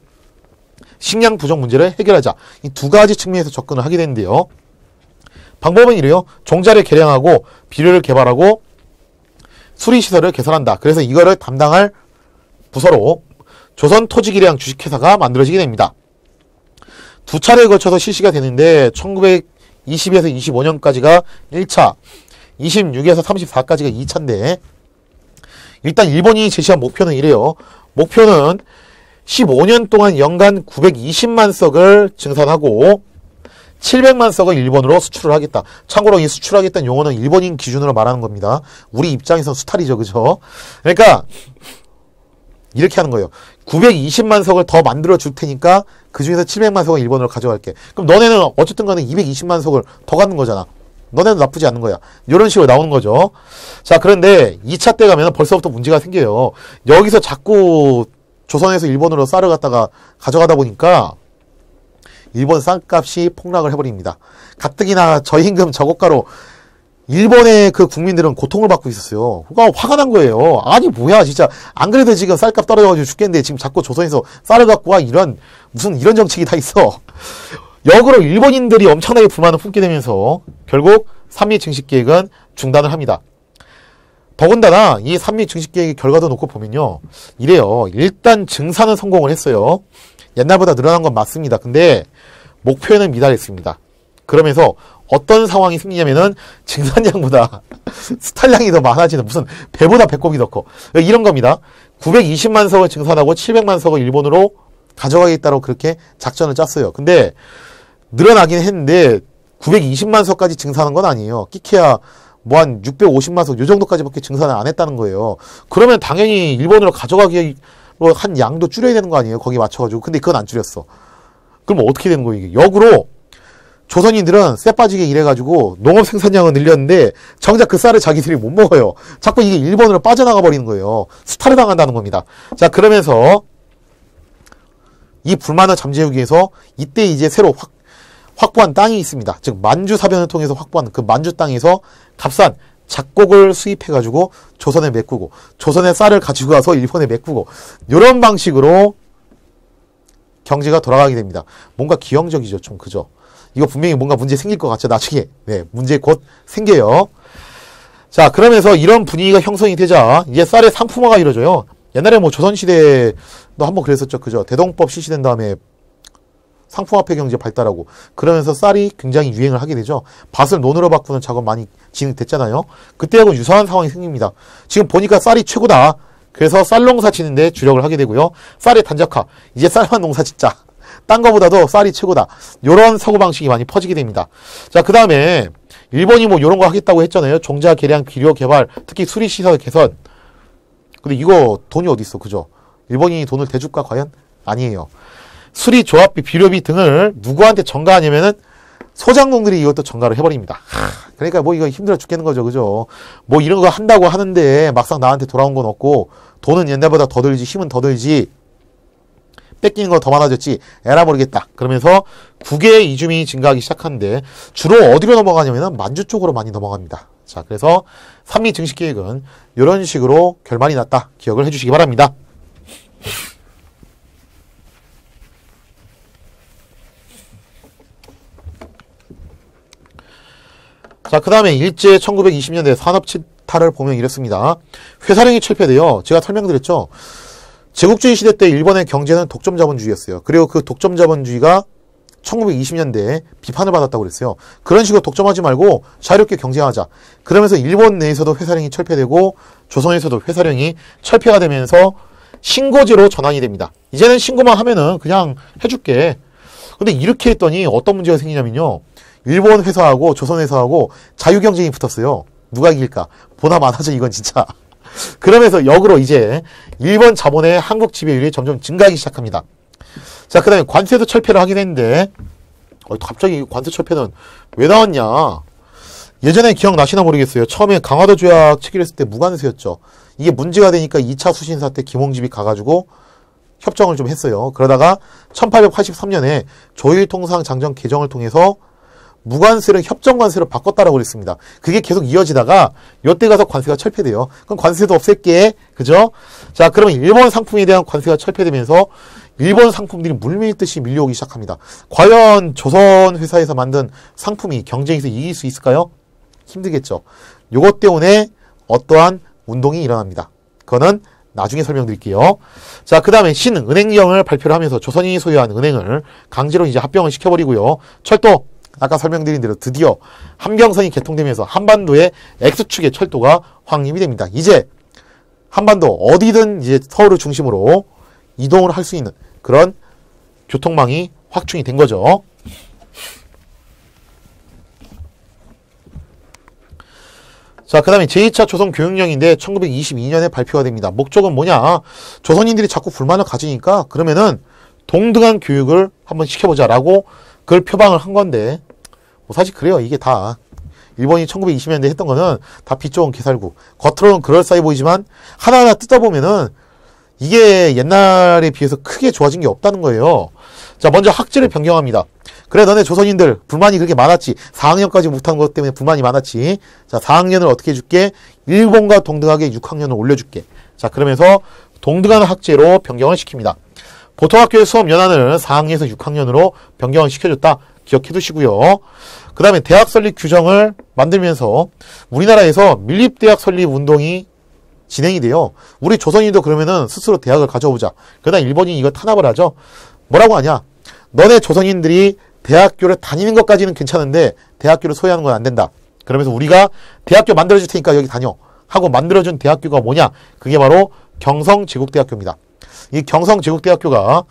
Speaker 1: 식량 부족 문제를 해결하자. 이 두 가지 측면에서 접근을 하게 되는데요. 방법은 이래요. 종자를 개량하고 비료를 개발하고 수리시설을 개선한다. 그래서 이거를 담당할 부서로 조선토지기량 주식회사가 만들어지게 됩니다. 두 차례에 걸쳐서 실시가 되는데 1920에서 25년까지가 1차, 26에서 34까지가 2차인데 일단 일본이 제시한 목표는 이래요. 목표는 15년 동안 연간 920만 석을 증산하고 700만 석을 일본으로 수출을 하겠다. 참고로 이 수출하겠다는 용어는 일본인 기준으로 말하는 겁니다. 우리 입장에서 수탈이죠. 그죠? 그러니까 이렇게 하는 거예요. 920만 석을 더 만들어 줄 테니까 그 중에서 700만 석을 일본으로 가져갈게. 그럼 너네는 어쨌든 간에 220만 석을 더 갖는 거잖아. 너네는 나쁘지 않은 거야. 이런 식으로 나오는 거죠. 자, 그런데 2차 때 가면 벌써부터 문제가 생겨요. 여기서 자꾸 조선에서 일본으로 쌀을 갖다가 가져가다 보니까 일본 쌀값이 폭락을 해버립니다. 가뜩이나 저임금 저고가로 일본의 그 국민들은 고통을 받고 있었어요. 그러니까 화가 난 거예요. 아니 뭐야 진짜 안 그래도 지금 쌀값 떨어져가지고 죽겠는데 지금 자꾸 조선에서 쌀을 갖고 와 무슨 이런 정책이 다 있어. 역으로 일본인들이 엄청나게 불만을 품게 되면서 결국 삼미 증식 계획은 중단을 합니다. 더군다나 이 삼미 증식 계획의 결과도 놓고 보면요. 이래요. 일단 증산은 성공을 했어요. 옛날보다 늘어난 건 맞습니다. 근데 목표에는 미달했습니다. 그러면서 어떤 상황이 생기냐면은 증산량보다 수탈량이 더 많아지는 무슨 배보다 배꼽이 더 커. 이런 겁니다. 920만 석을 증산하고 700만 석을 일본으로 가져가겠다고 그렇게 작전을 짰어요. 근데 늘어나긴 했는데 920만 석까지 증산한 건 아니에요. 끼케야 뭐 한 650만 석 요 정도까지밖에 증산을 안 했다는 거예요. 그러면 당연히 일본으로 가져가기로 한 양도 줄여야 되는 거 아니에요. 거기 맞춰가지고. 근데 그건 안 줄였어. 그럼 어떻게 되는 거예요 이게. 역으로 조선인들은 쇠 빠지게 일해가지고 농업 생산량은 늘렸는데 정작 그 쌀을 자기들이 못 먹어요. 자꾸 이게 일본으로 빠져나가 버리는 거예요. 수탈을 당한다는 겁니다. 자, 그러면서 이 불만을 잠재우기 위해서 이때 이제 새로 확보한 땅이 있습니다. 즉 만주 사변을 통해서 확보한 그 만주 땅에서 값싼 작곡을 수입해가지고 조선에 메꾸고 조선의 쌀을 가지고 와서 일본에 메꾸고 이런 방식으로 경제가 돌아가게 됩니다. 뭔가 기형적이죠. 좀 그죠? 이거 분명히 뭔가 문제 생길 것 같죠. 나중에. 네, 문제 곧 생겨요. 자, 그러면서 이런 분위기가 형성이 되자 이제 쌀의 상품화가 이루어져요. 옛날에 뭐 조선시대도 한번 그랬었죠. 그죠? 대동법 실시된 다음에 상품화폐 경제 발달하고 그러면서 쌀이 굉장히 유행을 하게 되죠. 밭을 논으로 바꾸는 작업 많이 진행됐잖아요. 그때하고 유사한 상황이 생깁니다. 지금 보니까 쌀이 최고다. 그래서 쌀 농사 짓는데 주력을 하게 되고요. 쌀의 단적화. 이제 쌀만 농사 짓자. 딴 거보다도 쌀이 최고다. 요런 사고방식이 많이 퍼지게 됩니다. 자, 그 다음에 일본이 뭐 요런 거 하겠다고 했잖아요. 종자 개량, 비료 개발, 특히 수리시설 개선. 근데 이거 돈이 어디 있어, 그죠? 일본인이 돈을 대줄까 과연? 아니에요. 수리, 조합비, 비료비 등을 누구한테 전가하냐면은 소장농들이 이것도 전가를 해버립니다. 그러니까 뭐 이거 힘들어 죽겠는 거죠, 그죠? 뭐 이런 거 한다고 하는데 막상 나한테 돌아온 건 없고 돈은 옛날보다 더 들지, 힘은 더 들지, 뺏기는 거 더 많아졌지, 에라 모르겠다. 그러면서 국외 이주민이 증가하기 시작하는데 주로 어디로 넘어가냐면은 만주 쪽으로 많이 넘어갑니다. 자, 그래서 삼미 증식 계획은 이런 식으로 결말이 났다. 기억을 해주시기 바랍니다. 자, 그 다음에 일제 1920년대 산업 침탈을 보면 이렇습니다. 회사령이 철폐돼요. 제가 설명드렸죠. 제국주의 시대 때 일본의 경제는 독점 자본주의였어요. 그리고 그 독점 자본주의가 1920년대에 비판을 받았다고 그랬어요. 그런 식으로 독점하지 말고 자유롭게 경쟁하자. 그러면서 일본 내에서도 회사령이 철폐되고 조선에서도 회사령이 철폐가 되면서 신고제로 전환이 됩니다. 이제는 신고만 하면은 그냥 해줄게. 근데 이렇게 했더니 어떤 문제가 생기냐면요. 일본 회사하고 조선 회사하고 자유경쟁이 붙었어요. 누가 이길까? 보나 마나죠, 이건 진짜. 그러면서 역으로 이제 일본 자본의 한국 지배율이 점점 증가하기 시작합니다. 자, 그 다음에 관세도 철폐를 하긴 했는데 갑자기 관세 철폐는 왜 나왔냐. 예전에 기억나시나 모르겠어요. 처음에 강화도 조약 체결했을 때 무관세였죠. 이게 문제가 되니까 2차 수신사 때 김홍집이 가가지고 협정을 좀 했어요. 그러다가 1883년에 조일통상 장정 개정을 통해서 무관세를 협정관세로 바꿨다라고 그랬습니다. 그게 계속 이어지다가 요때 가서 관세가 철폐돼요. 그럼 관세도 없앨게. 그죠? 자, 그러면 일본 상품에 대한 관세가 철폐되면서 일본 상품들이 물밀듯이 밀려오기 시작합니다. 과연 조선 회사에서 만든 상품이 경쟁에서 이길 수 있을까요? 힘들겠죠. 요것 때문에 어떠한 운동이 일어납니다. 그거는 나중에 설명드릴게요. 자, 그 다음에 신은행령을 발표를 하면서 조선이 소유한 은행을 강제로 이제 합병을 시켜버리고요. 철도, 아까 설명드린 대로 드디어 함경선이 개통되면서 한반도의 X축의 철도가 확립이 됩니다. 이제 한반도 어디든 이제 서울을 중심으로 이동을 할 수 있는 그런 교통망이 확충이 된 거죠. 자, 그 다음에 제2차 조선교육령인데 1922년에 발표가 됩니다. 목적은 뭐냐? 조선인들이 자꾸 불만을 가지니까 그러면은 동등한 교육을 한번 시켜보자라고 그걸 표방을 한 건데 뭐 사실 그래요. 이게 다 일본이 1920년대 했던 거는 다 빚 좋은 개살구. 겉으로는 그럴싸해 보이지만 하나하나 뜯어보면은 이게 옛날에 비해서 크게 좋아진 게 없다는 거예요. 자, 먼저 학제를 변경합니다. 그래, 너네 조선인들 불만이 그렇게 많았지. 4학년까지 못한 것 때문에 불만이 많았지. 자, 4학년을 어떻게 해줄게? 일본과 동등하게 6학년을 올려줄게. 자, 그러면서 동등한 학제로 변경을 시킵니다. 보통학교의 수업 연한을 4학년에서 6학년으로 변경을 시켜줬다. 기억해 두시고요. 그 다음에 대학 설립 규정을 만들면서 우리나라에서 밀립대학 설립 운동이 진행이 돼요. 우리 조선인도 그러면은 스스로 대학을 가져오자. 그러다 일본인이 이거 탄압을 하죠. 뭐라고 하냐? 너네 조선인들이 대학교를 다니는 것까지는 괜찮은데 대학교를 소유하는 건 안 된다. 그러면서 우리가 대학교 만들어줄 테니까 여기 다녀 하고 만들어준 대학교가 뭐냐? 그게 바로 경성제국대학교입니다. 이 경성제국대학교가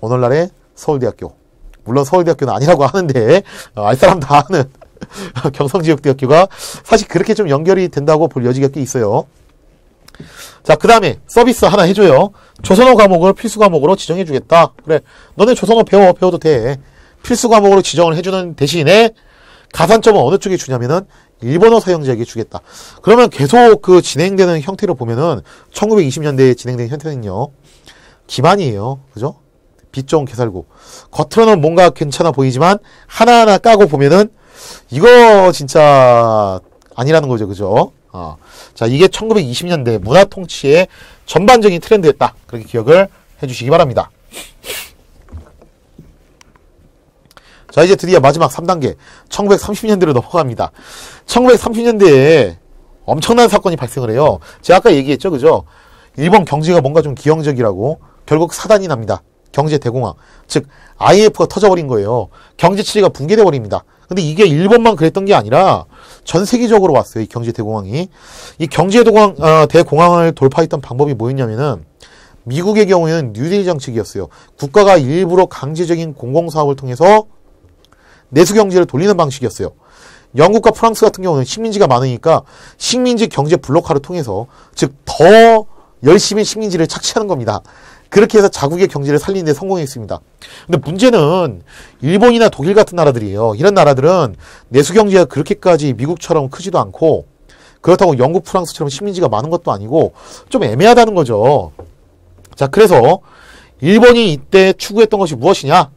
Speaker 1: 오늘날의 서울대학교, 물론 서울대학교는 아니라고 하는데 알 사람 다 아는 경성제국대학교가 사실 그렇게 좀 연결이 된다고 볼 여지가 꽤 있어요. 자, 그 다음에 서비스 하나 해줘요. 조선어 과목을 필수 과목으로 지정해주겠다. 그래, 너네 조선어 배워도 돼. 필수 과목으로 지정을 해주는 대신에 가산점은 어느 쪽에 주냐면은 일본어 사용자에게 주겠다. 그러면 계속 그 진행되는 형태로 보면은 1920년대에 진행된 형태는요, 기만이에요. 그죠? 빚 좋은 개살구. 겉으로는 뭔가 괜찮아 보이지만 하나하나 까고 보면은 이거 진짜 아니라는 거죠. 그죠? 자, 이게 1920년대 문화 통치의 전반적인 트렌드였다. 그렇게 기억을 해주시기 바랍니다. 자, 이제 드디어 마지막 3단계 1930년대로 넘어갑니다. 1930년대에 엄청난 사건이 발생을 해요. 제가 아까 얘기했죠. 그죠? 일본 경제가 뭔가 좀 기형적이라고 결국 사단이 납니다. 경제 대공황. 즉 IMF가 터져버린 거예요. 경제 체제가 붕괴돼 버립니다. 근데 이게 일본만 그랬던 게 아니라 전 세계적으로 왔어요. 이 경제 대공황이. 이 경제 대공황을 돌파했던 방법이 뭐였냐면은 미국의 경우에는 뉴딜 정책이었어요. 국가가 일부러 강제적인 공공사업을 통해서 내수 경제를 돌리는 방식이었어요. 영국과 프랑스 같은 경우는 식민지가 많으니까 식민지 경제 블록화를 통해서 즉 더 열심히 식민지를 착취하는 겁니다. 그렇게 해서 자국의 경제를 살리는 데 성공했습니다. 근데 문제는 일본이나 독일 같은 나라들이에요. 이런 나라들은 내수 경제가 그렇게까지 미국처럼 크지도 않고 그렇다고 영국, 프랑스처럼 식민지가 많은 것도 아니고 좀 애매하다는 거죠. 자, 그래서 일본이 이때 추구했던 것이 무엇이냐?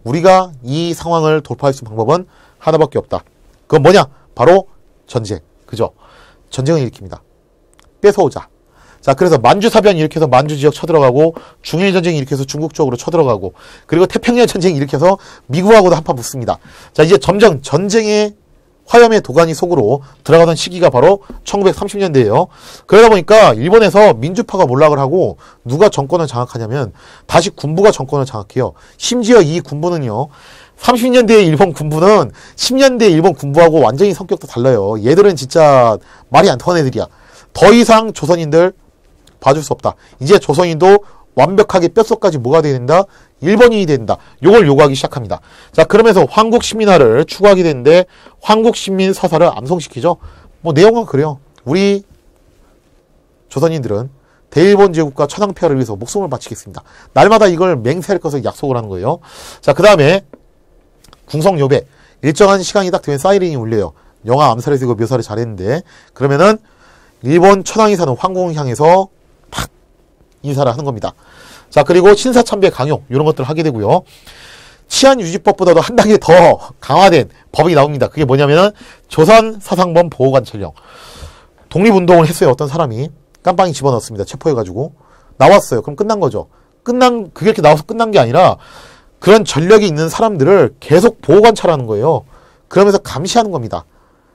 Speaker 1: 우리가 이 상황을 돌파할 수 있는 방법은 하나밖에 없다. 그건 뭐냐? 바로 전쟁. 그죠? 전쟁을 일으킵니다. 뺏어오자. 자, 그래서 만주사변 일으켜서 만주 지역 쳐들어가고 중일전쟁 일으켜서 중국 쪽으로 쳐들어가고 그리고 태평양 전쟁 일으켜서 미국하고도 한판 붙습니다. 자, 이제 점점 전쟁의 화염의 도가니 속으로 들어가던 시기가 바로 1930년대예요. 그러다 보니까 일본에서 민주파가 몰락을 하고 누가 정권을 장악하냐면 다시 군부가 정권을 장악해요. 심지어 이 군부는요. 30년대의 일본 군부는 10년대 일본 군부하고 완전히 성격도 달라요. 얘들은 진짜 말이 안 통하는 애들이야. 더 이상 조선인들 봐줄 수 없다. 이제 조선인도 완벽하게 뼛속까지 뭐가 돼야 된다? 일본인이 된다. 요걸 요구하기 시작합니다. 자, 그러면서 황국신민화를 추구하게 되는데 황국신민 서사를 암송시키죠. 뭐 내용은 그래요. 우리 조선인들은 대일본 제국과 천황폐하를 위해서 목숨을 바치겠습니다. 날마다 이걸 맹세할 것을 약속을 하는 거예요. 자, 그 다음에 궁성요배. 일정한 시간이 딱 되면 사이렌이 울려요. 영화 암살에서 이거 묘사를 잘했는데 그러면은 일본 천황이 사는 황궁을 향해서 탁 인사를 하는 겁니다. 자, 그리고 신사참배 강요 이런 것들을 하게 되고요. 치안유지법보다도 한 단계 더 강화된 법이 나옵니다. 그게 뭐냐면은 조선사상범 보호관찰령. 독립운동을 했어요. 어떤 사람이 깜빵이 집어넣었습니다. 체포해가지고 나왔어요. 그럼 끝난 거죠. 그게 이렇게 나와서 끝난 게 아니라 그런 전력이 있는 사람들을 계속 보호관찰하는 거예요. 그러면서 감시하는 겁니다.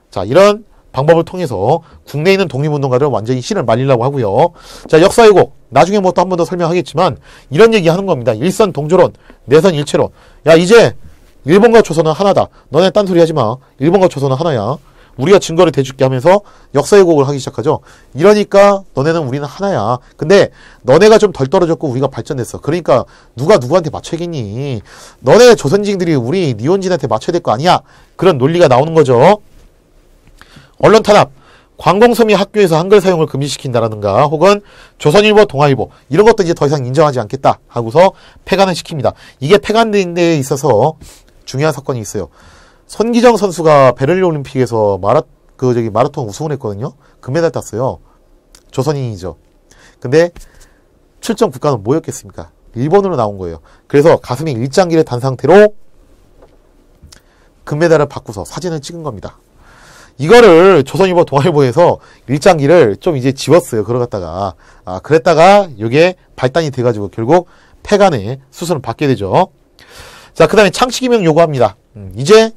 Speaker 1: 자, 이런 방법을 통해서 국내에 있는 독립운동가들을 완전히 신을 말리려고 하고요. 자, 역사 왜곡. 나중에 뭐 또 한 번 더 설명하겠지만 이런 얘기 하는 겁니다. 일선 동조론, 내선 일체론. 야, 이제 일본과 조선은 하나다. 너네 딴소리 하지 마. 일본과 조선은 하나야. 우리가 증거를 대줄게 하면서 역사 왜곡을 하기 시작하죠. 이러니까 너네는 우리는 하나야. 근데 너네가 좀 덜 떨어졌고 우리가 발전됐어. 그러니까 누가 누구한테 맞춰야겠니? 너네 조선인들이 우리 니혼진한테 맞춰야 될 거 아니야. 그런 논리가 나오는 거죠. 언론 탄압. 관공서미 학교에서 한글 사용을 금지시킨다라든가 혹은 조선일보, 동아일보 이런 것도 이제 더 이상 인정하지 않겠다 하고서 폐간을 시킵니다. 이게 폐간된 데에 있어서 중요한 사건이 있어요. 손기정 선수가 베를린 올림픽에서 마라톤 우승을 했거든요. 금메달 땄어요. 조선인이죠. 근데 출전 국가는 뭐였겠습니까? 일본으로 나온 거예요. 그래서 가슴에 일장기를 단 상태로 금메달을 받고서 사진을 찍은 겁니다. 이거를 조선일보 동아일보에서 일장기를 좀 이제 지웠어요. 그러갔다가 그랬다가 이게 발단이 돼가지고 결국 폐간의 수술을 받게 되죠. 자, 그 다음에 창씨기명 요구합니다. 이제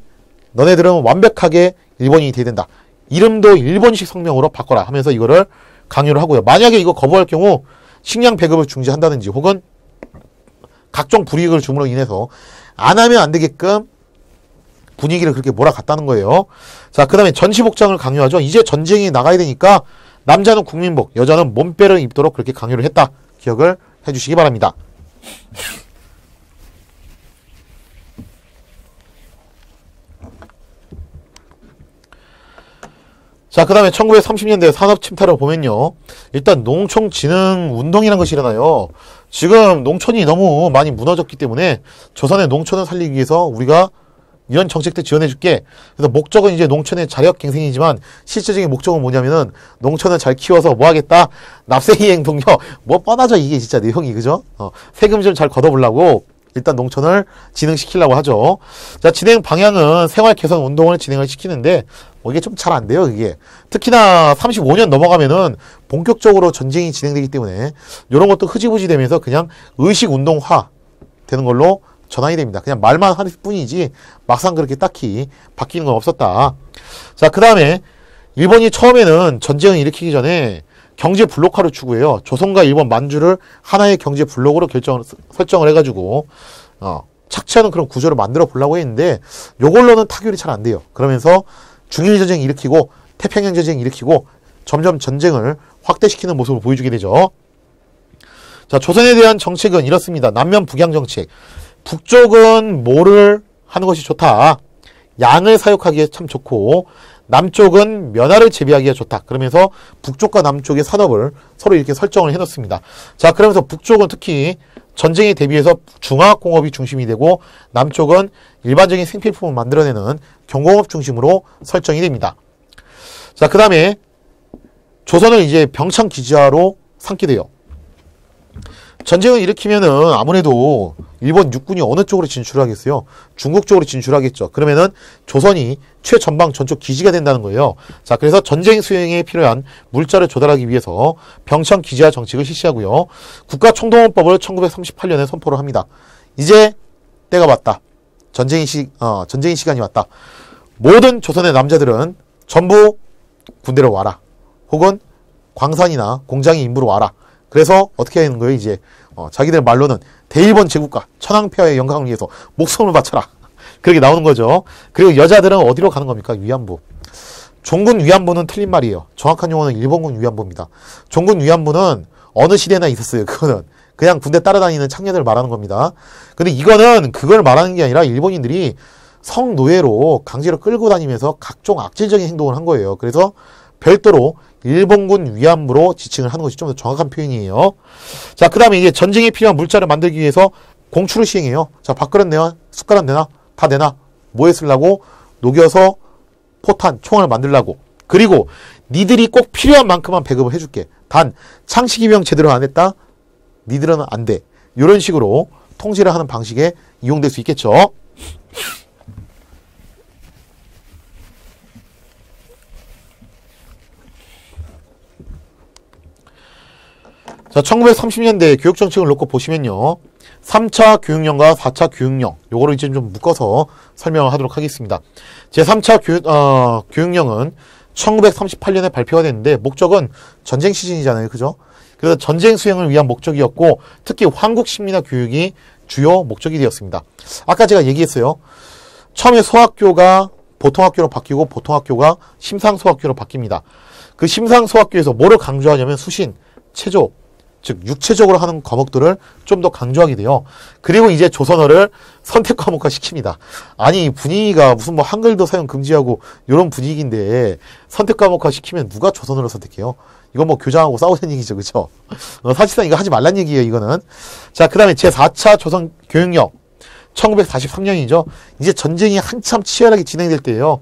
Speaker 1: 너네들은 완벽하게 일본인이 돼야 된다. 이름도 일본식 성명으로 바꿔라 하면서 이거를 강요를 하고요. 만약에 이거 거부할 경우 식량 배급을 중지한다든지 혹은 각종 불이익을 줌으로 인해서 안 하면 안 되게끔 분위기를 그렇게 몰아갔다는 거예요. 자, 그 다음에 전시복장을 강요하죠. 이제 전쟁에 나가야 되니까 남자는 국민복, 여자는 몸빼를 입도록 그렇게 강요를 했다. 기억을 해주시기 바랍니다. 자, 그 다음에 1930년대 산업 침탈을 보면요. 일단 농촌진흥운동이라는 것이 일어나요. 지금 농촌이 너무 많이 무너졌기 때문에 조선의 농촌을 살리기 위해서 우리가 이런 정책들 지원해줄게. 그래서 목적은 이제 농촌의 자력갱생이지만 실질적인 목적은 뭐냐면은 농촌을 잘 키워서 뭐 하겠다? 납세이행 동료. 뭐 뻔하죠. 이게 진짜 내용이. 그죠? 세금 좀 잘 걷어보려고 일단 농촌을 진흥시키려고 하죠. 자, 진행 방향은 생활 개선 운동을 진행을 시키는데 이게 좀 잘 안 돼요. 이게 특히나 35년 넘어가면은 본격적으로 전쟁이 진행되기 때문에 이런 것도 흐지부지 되면서 그냥 의식 운동화 되는 걸로 전환이 됩니다. 그냥 말만 할 뿐이지 막상 그렇게 딱히 바뀌는 건 없었다. 자, 그 다음에 일본이 처음에는 전쟁을 일으키기 전에 경제 블록화를 추구해요. 조선과 일본, 만주를 하나의 경제 블록으로 설정을 해가지고 착취하는 그런 구조를 만들어 보려고 했는데 요걸로는 타결이 잘 안 돼요. 그러면서 중일 전쟁 일으키고 태평양 전쟁 일으키고 점점 전쟁을 확대시키는 모습을 보여주게 되죠. 자, 조선에 대한 정책은 이렇습니다. 남면 북양 정책. 북쪽은 뭐를 하는 것이 좋다. 양을 사육하기에 참 좋고 남쪽은 면화를 재배하기에 좋다. 그러면서 북쪽과 남쪽의 산업을 서로 이렇게 설정을 해놓습니다. 자, 그러면서 북쪽은 특히 전쟁에 대비해서 중화학공업이 중심이 되고 남쪽은 일반적인 생필품을 만들어내는 경공업 중심으로 설정이 됩니다. 자, 그 다음에 조선을 이제 병창기지화로 삼게 돼요. 전쟁을 일으키면은 아무래도 일본 육군이 어느 쪽으로 진출하겠어요? 중국 쪽으로 진출하겠죠. 그러면은 조선이 최전방 전쪽 기지가 된다는 거예요. 자, 그래서 전쟁 수행에 필요한 물자를 조달하기 위해서 병창 기지화 정책을 실시하고요. 국가총동원법을 1938년에 선포를 합니다. 이제 때가 왔다. 전쟁의 시간이 왔다. 모든 조선의 남자들은 전부 군대로 와라. 혹은 광산이나 공장의 임무로 와라. 그래서 어떻게 하는 거예요? 이제 자기들 말로는 대일본 제국과 천황폐하의 영광을 위해서 목숨을 바쳐라. 그렇게 나오는 거죠. 그리고 여자들은 어디로 가는 겁니까? 위안부. 종군 위안부는 틀린 말이에요. 정확한 용어는 일본군 위안부입니다. 종군 위안부는 어느 시대나 있었어요. 그거는 그냥 군대 따라다니는 창녀들 말하는 겁니다. 근데 이거는 그걸 말하는 게 아니라 일본인들이 성노예로 강제로 끌고 다니면서 각종 악질적인 행동을 한 거예요. 그래서 별도로 일본군 위안부로 지칭을 하는 것이 좀 더 정확한 표현이에요. 자, 그 다음에 이제 전쟁에 필요한 물자를 만들기 위해서 공추를 시행해요. 자, 밥그릇 내놔, 숟가락 내놔, 다 내놔. 뭐에 쓰려고? 녹여서 포탄, 총을 만들라고. 그리고 니들이 꼭 필요한 만큼만 배급을 해줄게. 단 창식이병 제대로 안 했다? 니들은 안 돼. 이런 식으로 통제를 하는 방식에 이용될 수 있겠죠. 자, 1930년대 교육정책을 놓고 보시면요. 3차 교육령과 4차 교육령, 요거를 이제 좀 묶어서 설명을 하도록 하겠습니다. 제3차 교육령은 1938년에 발표가 됐는데, 목적은 전쟁 시즌이잖아요. 그죠? 그래서 전쟁 수행을 위한 목적이었고, 특히 황국 식민화 교육이 주요 목적이 되었습니다. 아까 제가 얘기했어요. 처음에 소학교가 보통학교로 바뀌고, 보통학교가 심상소학교로 바뀝니다. 그 심상소학교에서 뭐를 강조하냐면 수신, 체조, 즉 육체적으로 하는 과목들을 좀 더 강조하게 돼요. 그리고 이제 조선어를 선택 과목화 시킵니다. 아니, 분위기가 무슨 뭐 한글도 사용 금지하고 이런 분위기인데 선택 과목화 시키면 누가 조선어를 선택해요? 이건 뭐 교장하고 싸우는 얘기죠. 그죠? 사실상 이거 하지 말란 얘기예요. 이거는. 자, 그 다음에 제4차 조선 교육령 1943년이죠. 이제 전쟁이 한참 치열하게 진행될 때예요.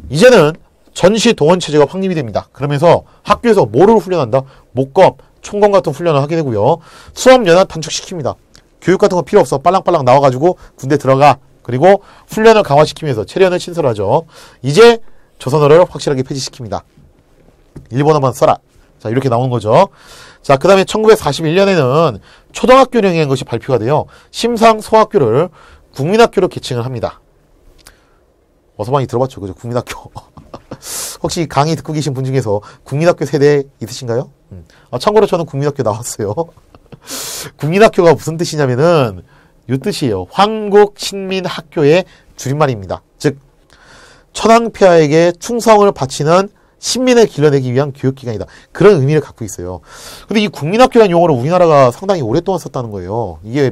Speaker 1: 이제는 전시 동원 체제가 확립이 됩니다. 그러면서 학교에서 뭐를 훈련한다? 목검, 총검 같은 훈련을 하게 되고요. 수업 연화 단축시킵니다. 교육 같은 거 필요 없어. 빨랑빨랑 나와가지고 군대 들어가. 그리고 훈련을 강화시키면서 체련을 신설하죠. 이제 조선어를 확실하게 폐지시킵니다. 일본어만 써라. 자, 이렇게 나오는 거죠. 자, 그 다음에 1941년에는 초등학교령이라는 것이 발표가 돼요. 심상소학교를 국민학교로 개칭을 합니다. 어서 많이 들어봤죠? 그죠? 국민학교. 혹시 강의 듣고 계신 분 중에서 국민학교 세대 있으신가요? 참고로 저는 국민학교 나왔어요. 국민학교가 무슨 뜻이냐면은 이 뜻이에요. 황국신민학교의 줄임말입니다. 즉 천황폐하에게 충성을 바치는 신민을 길러내기 위한 교육기관이다. 그런 의미를 갖고 있어요. 근데 이 국민학교라는 용어를 우리나라가 상당히 오랫동안 썼다는 거예요. 이게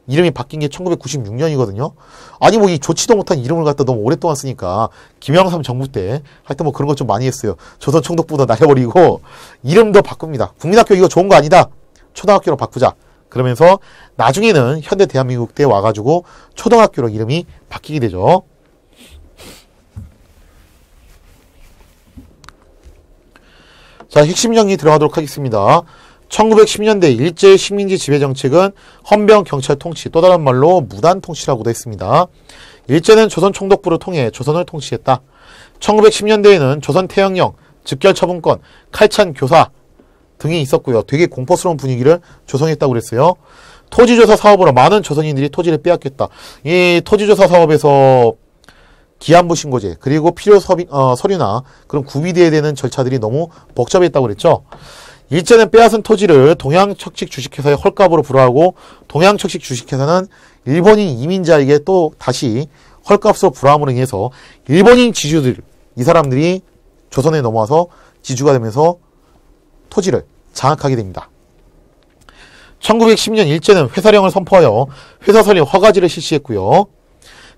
Speaker 1: 이름이 바뀐 게 1996년이거든요. 아니 뭐 이 좋지도 못한 이름을 갖다 너무 오랫동안 쓰니까 김영삼 정부 때 하여튼 뭐 그런 것 좀 많이 했어요. 조선 총독부도 날려버리고 이름도 바꿉니다. 국민학교 이거 좋은 거 아니다. 초등학교로 바꾸자. 그러면서 나중에는 현대 대한민국 때 와가지고 초등학교로 이름이 바뀌게 되죠. 자, 핵심 정리 들어가도록 하겠습니다. 1910년대 일제 식민지 지배 정책은 헌병 경찰 통치, 또 다른 말로 무단 통치라고도 했습니다. 일제는 조선 총독부를 통해 조선을 통치했다. 1910년대에는 조선 태형령, 즉결 처분권, 칼찬 교사 등이 있었고요. 되게 공포스러운 분위기를 조성했다고 그랬어요. 토지조사 사업으로 많은 조선인들이 토지를 빼앗겼다. 이 토지조사 사업에서 기한부 신고제, 그리고 필요 서류나 그런 구비돼야 되는 절차들이 너무 복잡했다고 그랬죠. 일제는 빼앗은 토지를 동양척식 주식회사에 헐값으로 불화하고 동양척식 주식회사는 일본인 이민자에게 또 다시 헐값으로 불화함으로 인해서 일본인 지주들, 이 사람들이 조선에 넘어와서 지주가 되면서 토지를 장악하게 됩니다. 1910년 일제는 회사령을 선포하여 회사 설립 허가지를 실시했고요.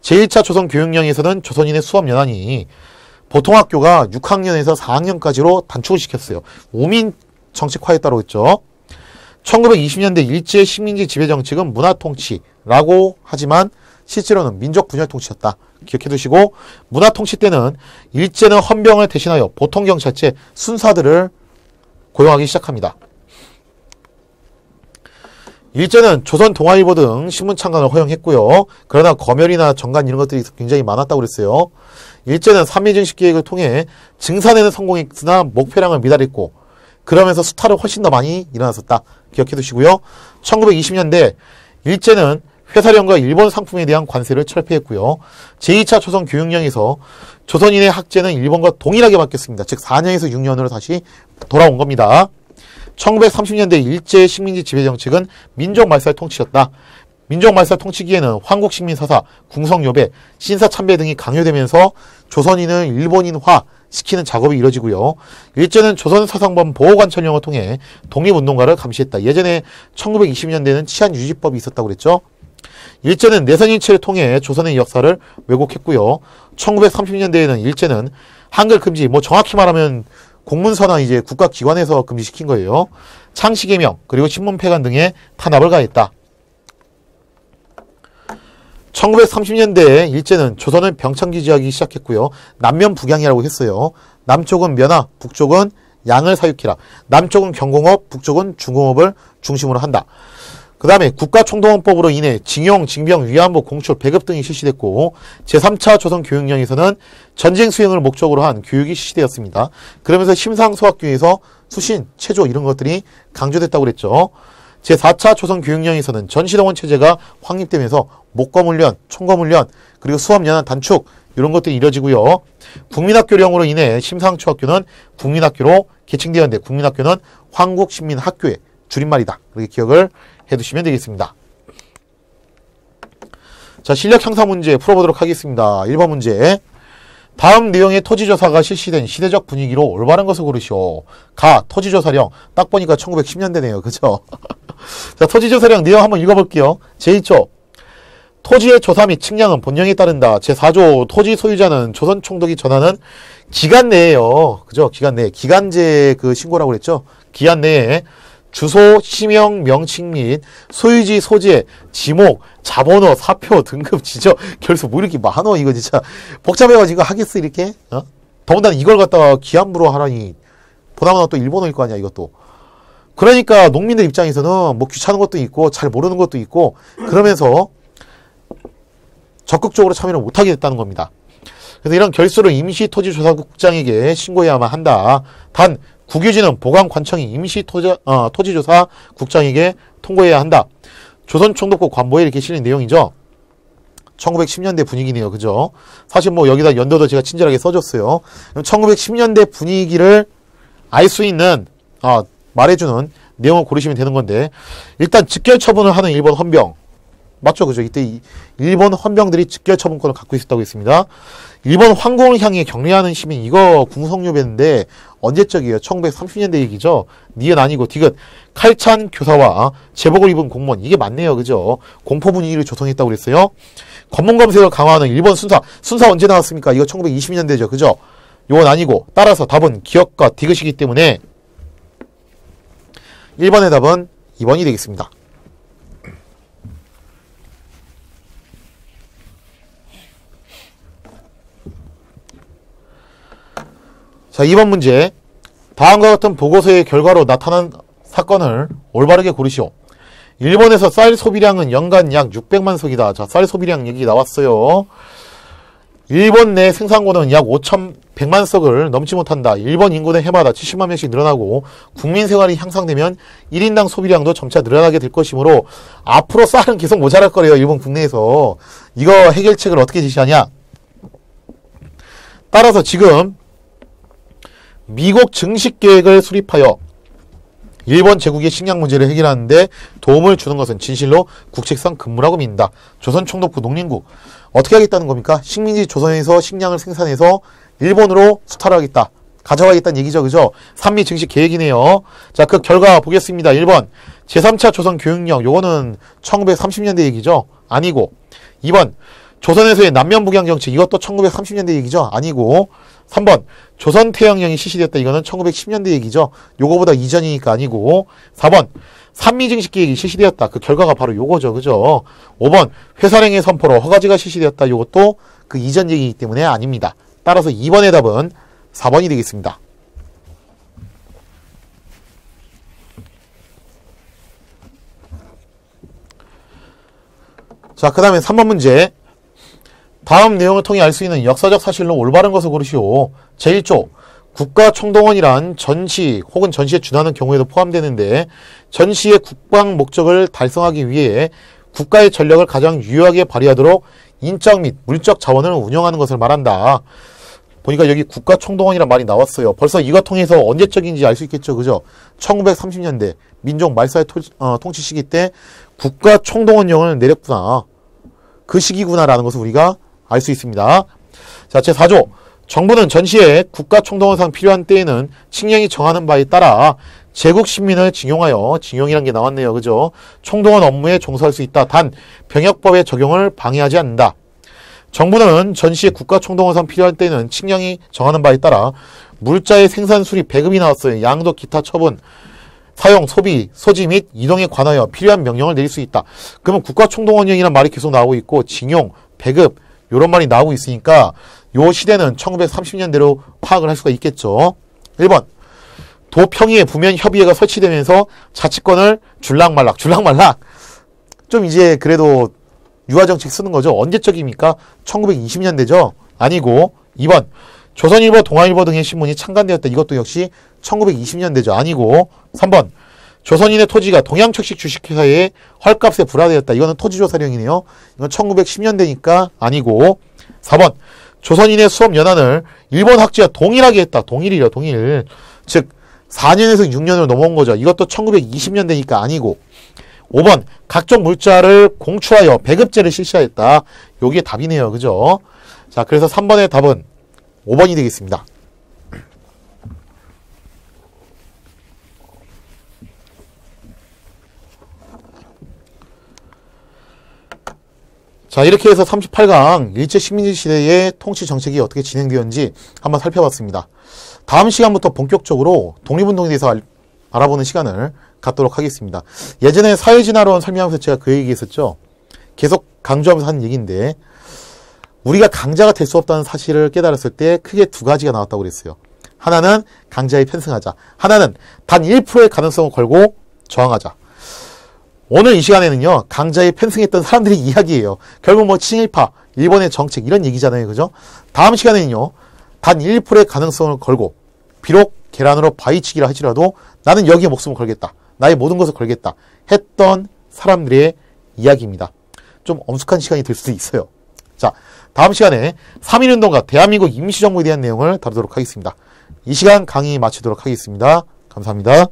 Speaker 1: 제1차 조선교육령에서는 조선인의 수업연한이 보통학교가 6학년에서 4학년까지로 단축을 시켰어요. 우민 정책화했다고 했죠. 1920년대 일제 식민지 지배정책은 문화통치라고 하지만 실제로는 민족분열통치였다. 기억해두시고, 문화통치 때는 일제는 헌병을 대신하여 보통경찰제 순사들을 고용하기 시작합니다. 일제는 조선 동아일보 등 신문 창간을 허용했고요. 그러나 검열이나 정간 이런 것들이 굉장히 많았다고 그랬어요. 일제는 삼미증식 계획을 통해 증산에는 성공했으나 목표량을 미달했고, 그러면서 수탈을 훨씬 더 많이 일어났었다. 기억해 두시고요. 1920년대 일제는 회사령과 일본 상품에 대한 관세를 철폐했고요. 제2차 조선교육령에서 조선인의 학제는 일본과 동일하게 바뀌었습니다. 즉 4년에서 6년으로 다시 돌아온 겁니다. 1930년대 일제 식민지 지배정책은 민족말살 통치였다. 민족말살 통치기에는 황국식민사사, 궁성요배, 신사참배 등이 강요되면서 조선인을 일본인화 시키는 작업이 이뤄지고요. 일제는 조선사상범 보호관찰령을 통해 독립운동가를 감시했다. 예전에 1920년대에는 치안유지법이 있었다고 그랬죠. 일제는 내선일체를 통해 조선의 역사를 왜곡했고요. 1930년대에는 일제는 한글 금지, 정확히 말하면 공문서나 이제 국가기관에서 금지시킨 거예요. 창씨개명, 그리고 신문폐간 등의 탄압을 가했다. 1930년대에 일제는 조선을 병창기지하기 시작했고요. 남면 북양이라고 했어요. 남쪽은 면화, 북쪽은 양을 사육해라. 남쪽은 경공업, 북쪽은 중공업을 중심으로 한다. 그 다음에 국가총동원법으로 인해 징용, 징병, 위안부, 공출, 배급 등이 실시됐고, 제3차 조선교육령에서는 전쟁 수행을 목적으로 한 교육이 실시되었습니다. 그러면서 심상소학교에서 수신, 체조 이런 것들이 강조됐다고 그랬죠. 제4차 조선교육령에서는 전시동원 체제가 확립되면서 목검훈련, 총검훈련, 그리고 수업연한 단축 이런 것들이 이뤄지고요. 국민학교령으로 인해 심상초학교는 국민학교로 개칭되었는데, 국민학교는 황국신민학교의 줄임말이다. 이렇게 기억을 해두시면 되겠습니다. 자, 실력 향상 문제 풀어보도록 하겠습니다. 1번 문제. 다음 내용의 토지조사가 실시된 시대적 분위기로 올바른 것을 고르시오. 가, 토지조사령. 딱 보니까 1910년대네요. 그죠? 자, 토지조사령 내용 한번 읽어볼게요. 제1조. 토지의 조사 및 측량은 본령에 따른다. 제4조. 토지 소유자는 조선 총독이 전하는 기간 내에요. 그죠? 기간 내에. 기간제 신고라고 그랬죠? 기간 내에 주소, 시명, 명칭 및 소유지, 소재, 지목, 자본어, 사표, 등급, 지적, 결수 이렇게 많어. 이거 진짜 복잡해가지고 이거 하겠어 이렇게? 더군다나 이걸 갖다가 기한부로 하라니 보나마나 또 일본어일 거 아니야 이것도. 그러니까 농민들 입장에서는 귀찮은 것도 있고 잘 모르는 것도 있고 그러면서 적극적으로 참여를 못하게 됐다는 겁니다. 그래서 이런 결수를 임시토지조사국장에게 신고해야만 한다. 단 국유지는 보관관청이 임시토지조사국장에게 통보해야 한다. 조선총독부 관보에 이렇게 실린 내용이죠. 1910년대 분위기네요. 그죠? 사실 여기다 연도도 제가 친절하게 써줬어요. 1910년대 분위기를 알 수 있는 말해주는 내용을 고르시면 되는 건데, 일단 직결처분을 하는 일본 헌병 맞죠? 그죠? 이때 일본 헌병들이 직결처분권을 갖고 있었다고 했습니다. 일본 황공을 향해 격려하는 시민, 이거 궁성요배인데 언제적이에요? 1930년대 얘기죠. 니은 아니고 디귿. 칼찬 교사와 제복을 입은 공무원, 이게 맞네요. 그죠? 공포 분위기를 조성했다고 그랬어요. 검문검색을 강화하는 일본 순사 언제 나왔습니까? 이거 1920년대죠. 그죠? 이건 아니고, 따라서 답은 기역과 디귿이기 때문에 1번의 답은 2번이 되겠습니다. 자, 2번 문제. 다음과 같은 보고서의 결과로 나타난 사건을 올바르게 고르시오. 일본에서 쌀 소비량은 연간 약 600만 석이다. 자, 쌀 소비량 얘기 나왔어요. 일본 내 생산고는 약 5,100만 석을 넘지 못한다. 일본 인구는 해마다 70만 명씩 늘어나고 국민 생활이 향상되면 1인당 소비량도 점차 늘어나게 될 것이므로 앞으로 쌀은 계속 모자랄 거래요. 일본 국내에서. 이거 해결책을 어떻게 제시하냐? 따라서 지금 미국 증식 계획을 수립하여 일본 제국의 식량 문제를 해결하는데 도움을 주는 것은 진실로 국책상 근무라고 믿는다. 조선 총독부 농림국 어떻게 하겠다는 겁니까? 식민지 조선에서 식량을 생산해서 일본으로 수탈을 하겠다. 가져가겠다는 얘기죠. 그죠? 산미 증식 계획이네요. 자, 그 결과 보겠습니다. 1번 제3차 조선 교육령 요거는 1930년대 얘기죠. 아니고 2번 조선에서의 남면북양 정책 이것도 1930년대 얘기죠. 아니고 3번 조선 태양령이 실시되었다. 이거는 1910년대 얘기죠. 요거보다 이전이니까 아니고 4번 산미증식 계획이 실시되었다. 그 결과가 바로 요거죠. 그죠? 5번 회사령의 선포로 허가지가 실시되었다. 요것도 그 이전 얘기이기 때문에 아닙니다. 따라서 2번의 답은 4번이 되겠습니다. 자, 그 다음에 3번 문제. 다음 내용을 통해 알 수 있는 역사적 사실로 올바른 것을 고르시오. 제1조 국가총동원이란 전시 혹은 전시에 준하는 경우에도 포함되는데 전시의 국방 목적을 달성하기 위해 국가의 전력을 가장 유효하게 발휘하도록 인적 및 물적 자원을 운영하는 것을 말한다. 보니까 여기 국가총동원이란 말이 나왔어요. 벌써 이거 통해서 언제적인지 알 수 있겠죠. 그죠? 1930년대 민족 말살 통치 시기 때 국가총동원령을 내렸구나. 그 시기구나라는 것을 우리가 알 수 있습니다. 자, 제4조 정부는 전시에 국가총동원상 필요한 때에는 칙령이 정하는 바에 따라 제국 시민을 징용하여 징용이란 게 나왔네요. 그죠? 총동원 업무에 종사할 수 있다. 단 병역법의 적용을 방해하지 않는다. 정부는 전시에 국가총동원상 필요한 때에는 칙령이 정하는 바에 따라 물자의 생산 수립 배급이 나왔어요. 양도 기타 처분 사용, 소비, 소지 및 이동에 관하여 필요한 명령을 내릴 수 있다. 그러면 국가총동원령이라는 말이 계속 나오고 있고 징용, 배급 이런 말이 나오고 있으니까 요 시대는 1930년대로 파악을 할 수가 있겠죠. 1번 도평의회 부면협의회가 설치되면서 자치권을 줄락말락 좀 이제 그래도 유화정책 쓰는 거죠. 언제적입니까? 1920년대죠. 아니고 2번 조선일보, 동아일보 등의 신문이 창간되었다. 이것도 역시 1920년대죠. 아니고 3번 조선인의 토지가 동양척식 주식회사의 헐값에 불화되었다. 이거는 토지조사령이네요. 이건 1910년대니까 아니고 4번 조선인의 수업 연한을 일본 학제와 동일하게 했다. 동일이요. 동일. 즉 4년에서 6년으로 넘어온 거죠. 이것도 1920년대니까 아니고 5번 각종 물자를 공추하여 배급제를 실시하였다. 요게 답이네요. 그죠? 자, 그래서 3번의 답은 5번이 되겠습니다. 자, 이렇게 해서 38강 일제 식민지 시대의 통치 정책이 어떻게 진행되었는지 한번 살펴봤습니다. 다음 시간부터 본격적으로 독립운동에 대해서 알아보는 시간을 갖도록 하겠습니다. 예전에 사회진화론 설명하면서 제가 그 얘기 했었죠. 계속 강조하면서 하는 얘기인데 우리가 강자가 될 수 없다는 사실을 깨달았을 때 크게 두 가지가 나왔다고 그랬어요. 하나는 강자에 편승하자. 하나는 단 1%의 가능성을 걸고 저항하자. 오늘 이 시간에는요. 강자에 편승했던 사람들의 이야기예요. 결국 뭐 친일파, 일본의 정책 이런 얘기잖아요. 그죠? 다음 시간에는요. 단 1%의 가능성을 걸고 비록 계란으로 바위치기를 하지라도 나는 여기에 목숨을 걸겠다. 나의 모든 것을 걸겠다. 했던 사람들의 이야기입니다. 좀 엄숙한 시간이 될 수도 있어요. 자, 다음 시간에 3.1운동과 대한민국 임시정부에 대한 내용을 다루도록 하겠습니다. 이 시간 강의 마치도록 하겠습니다. 감사합니다.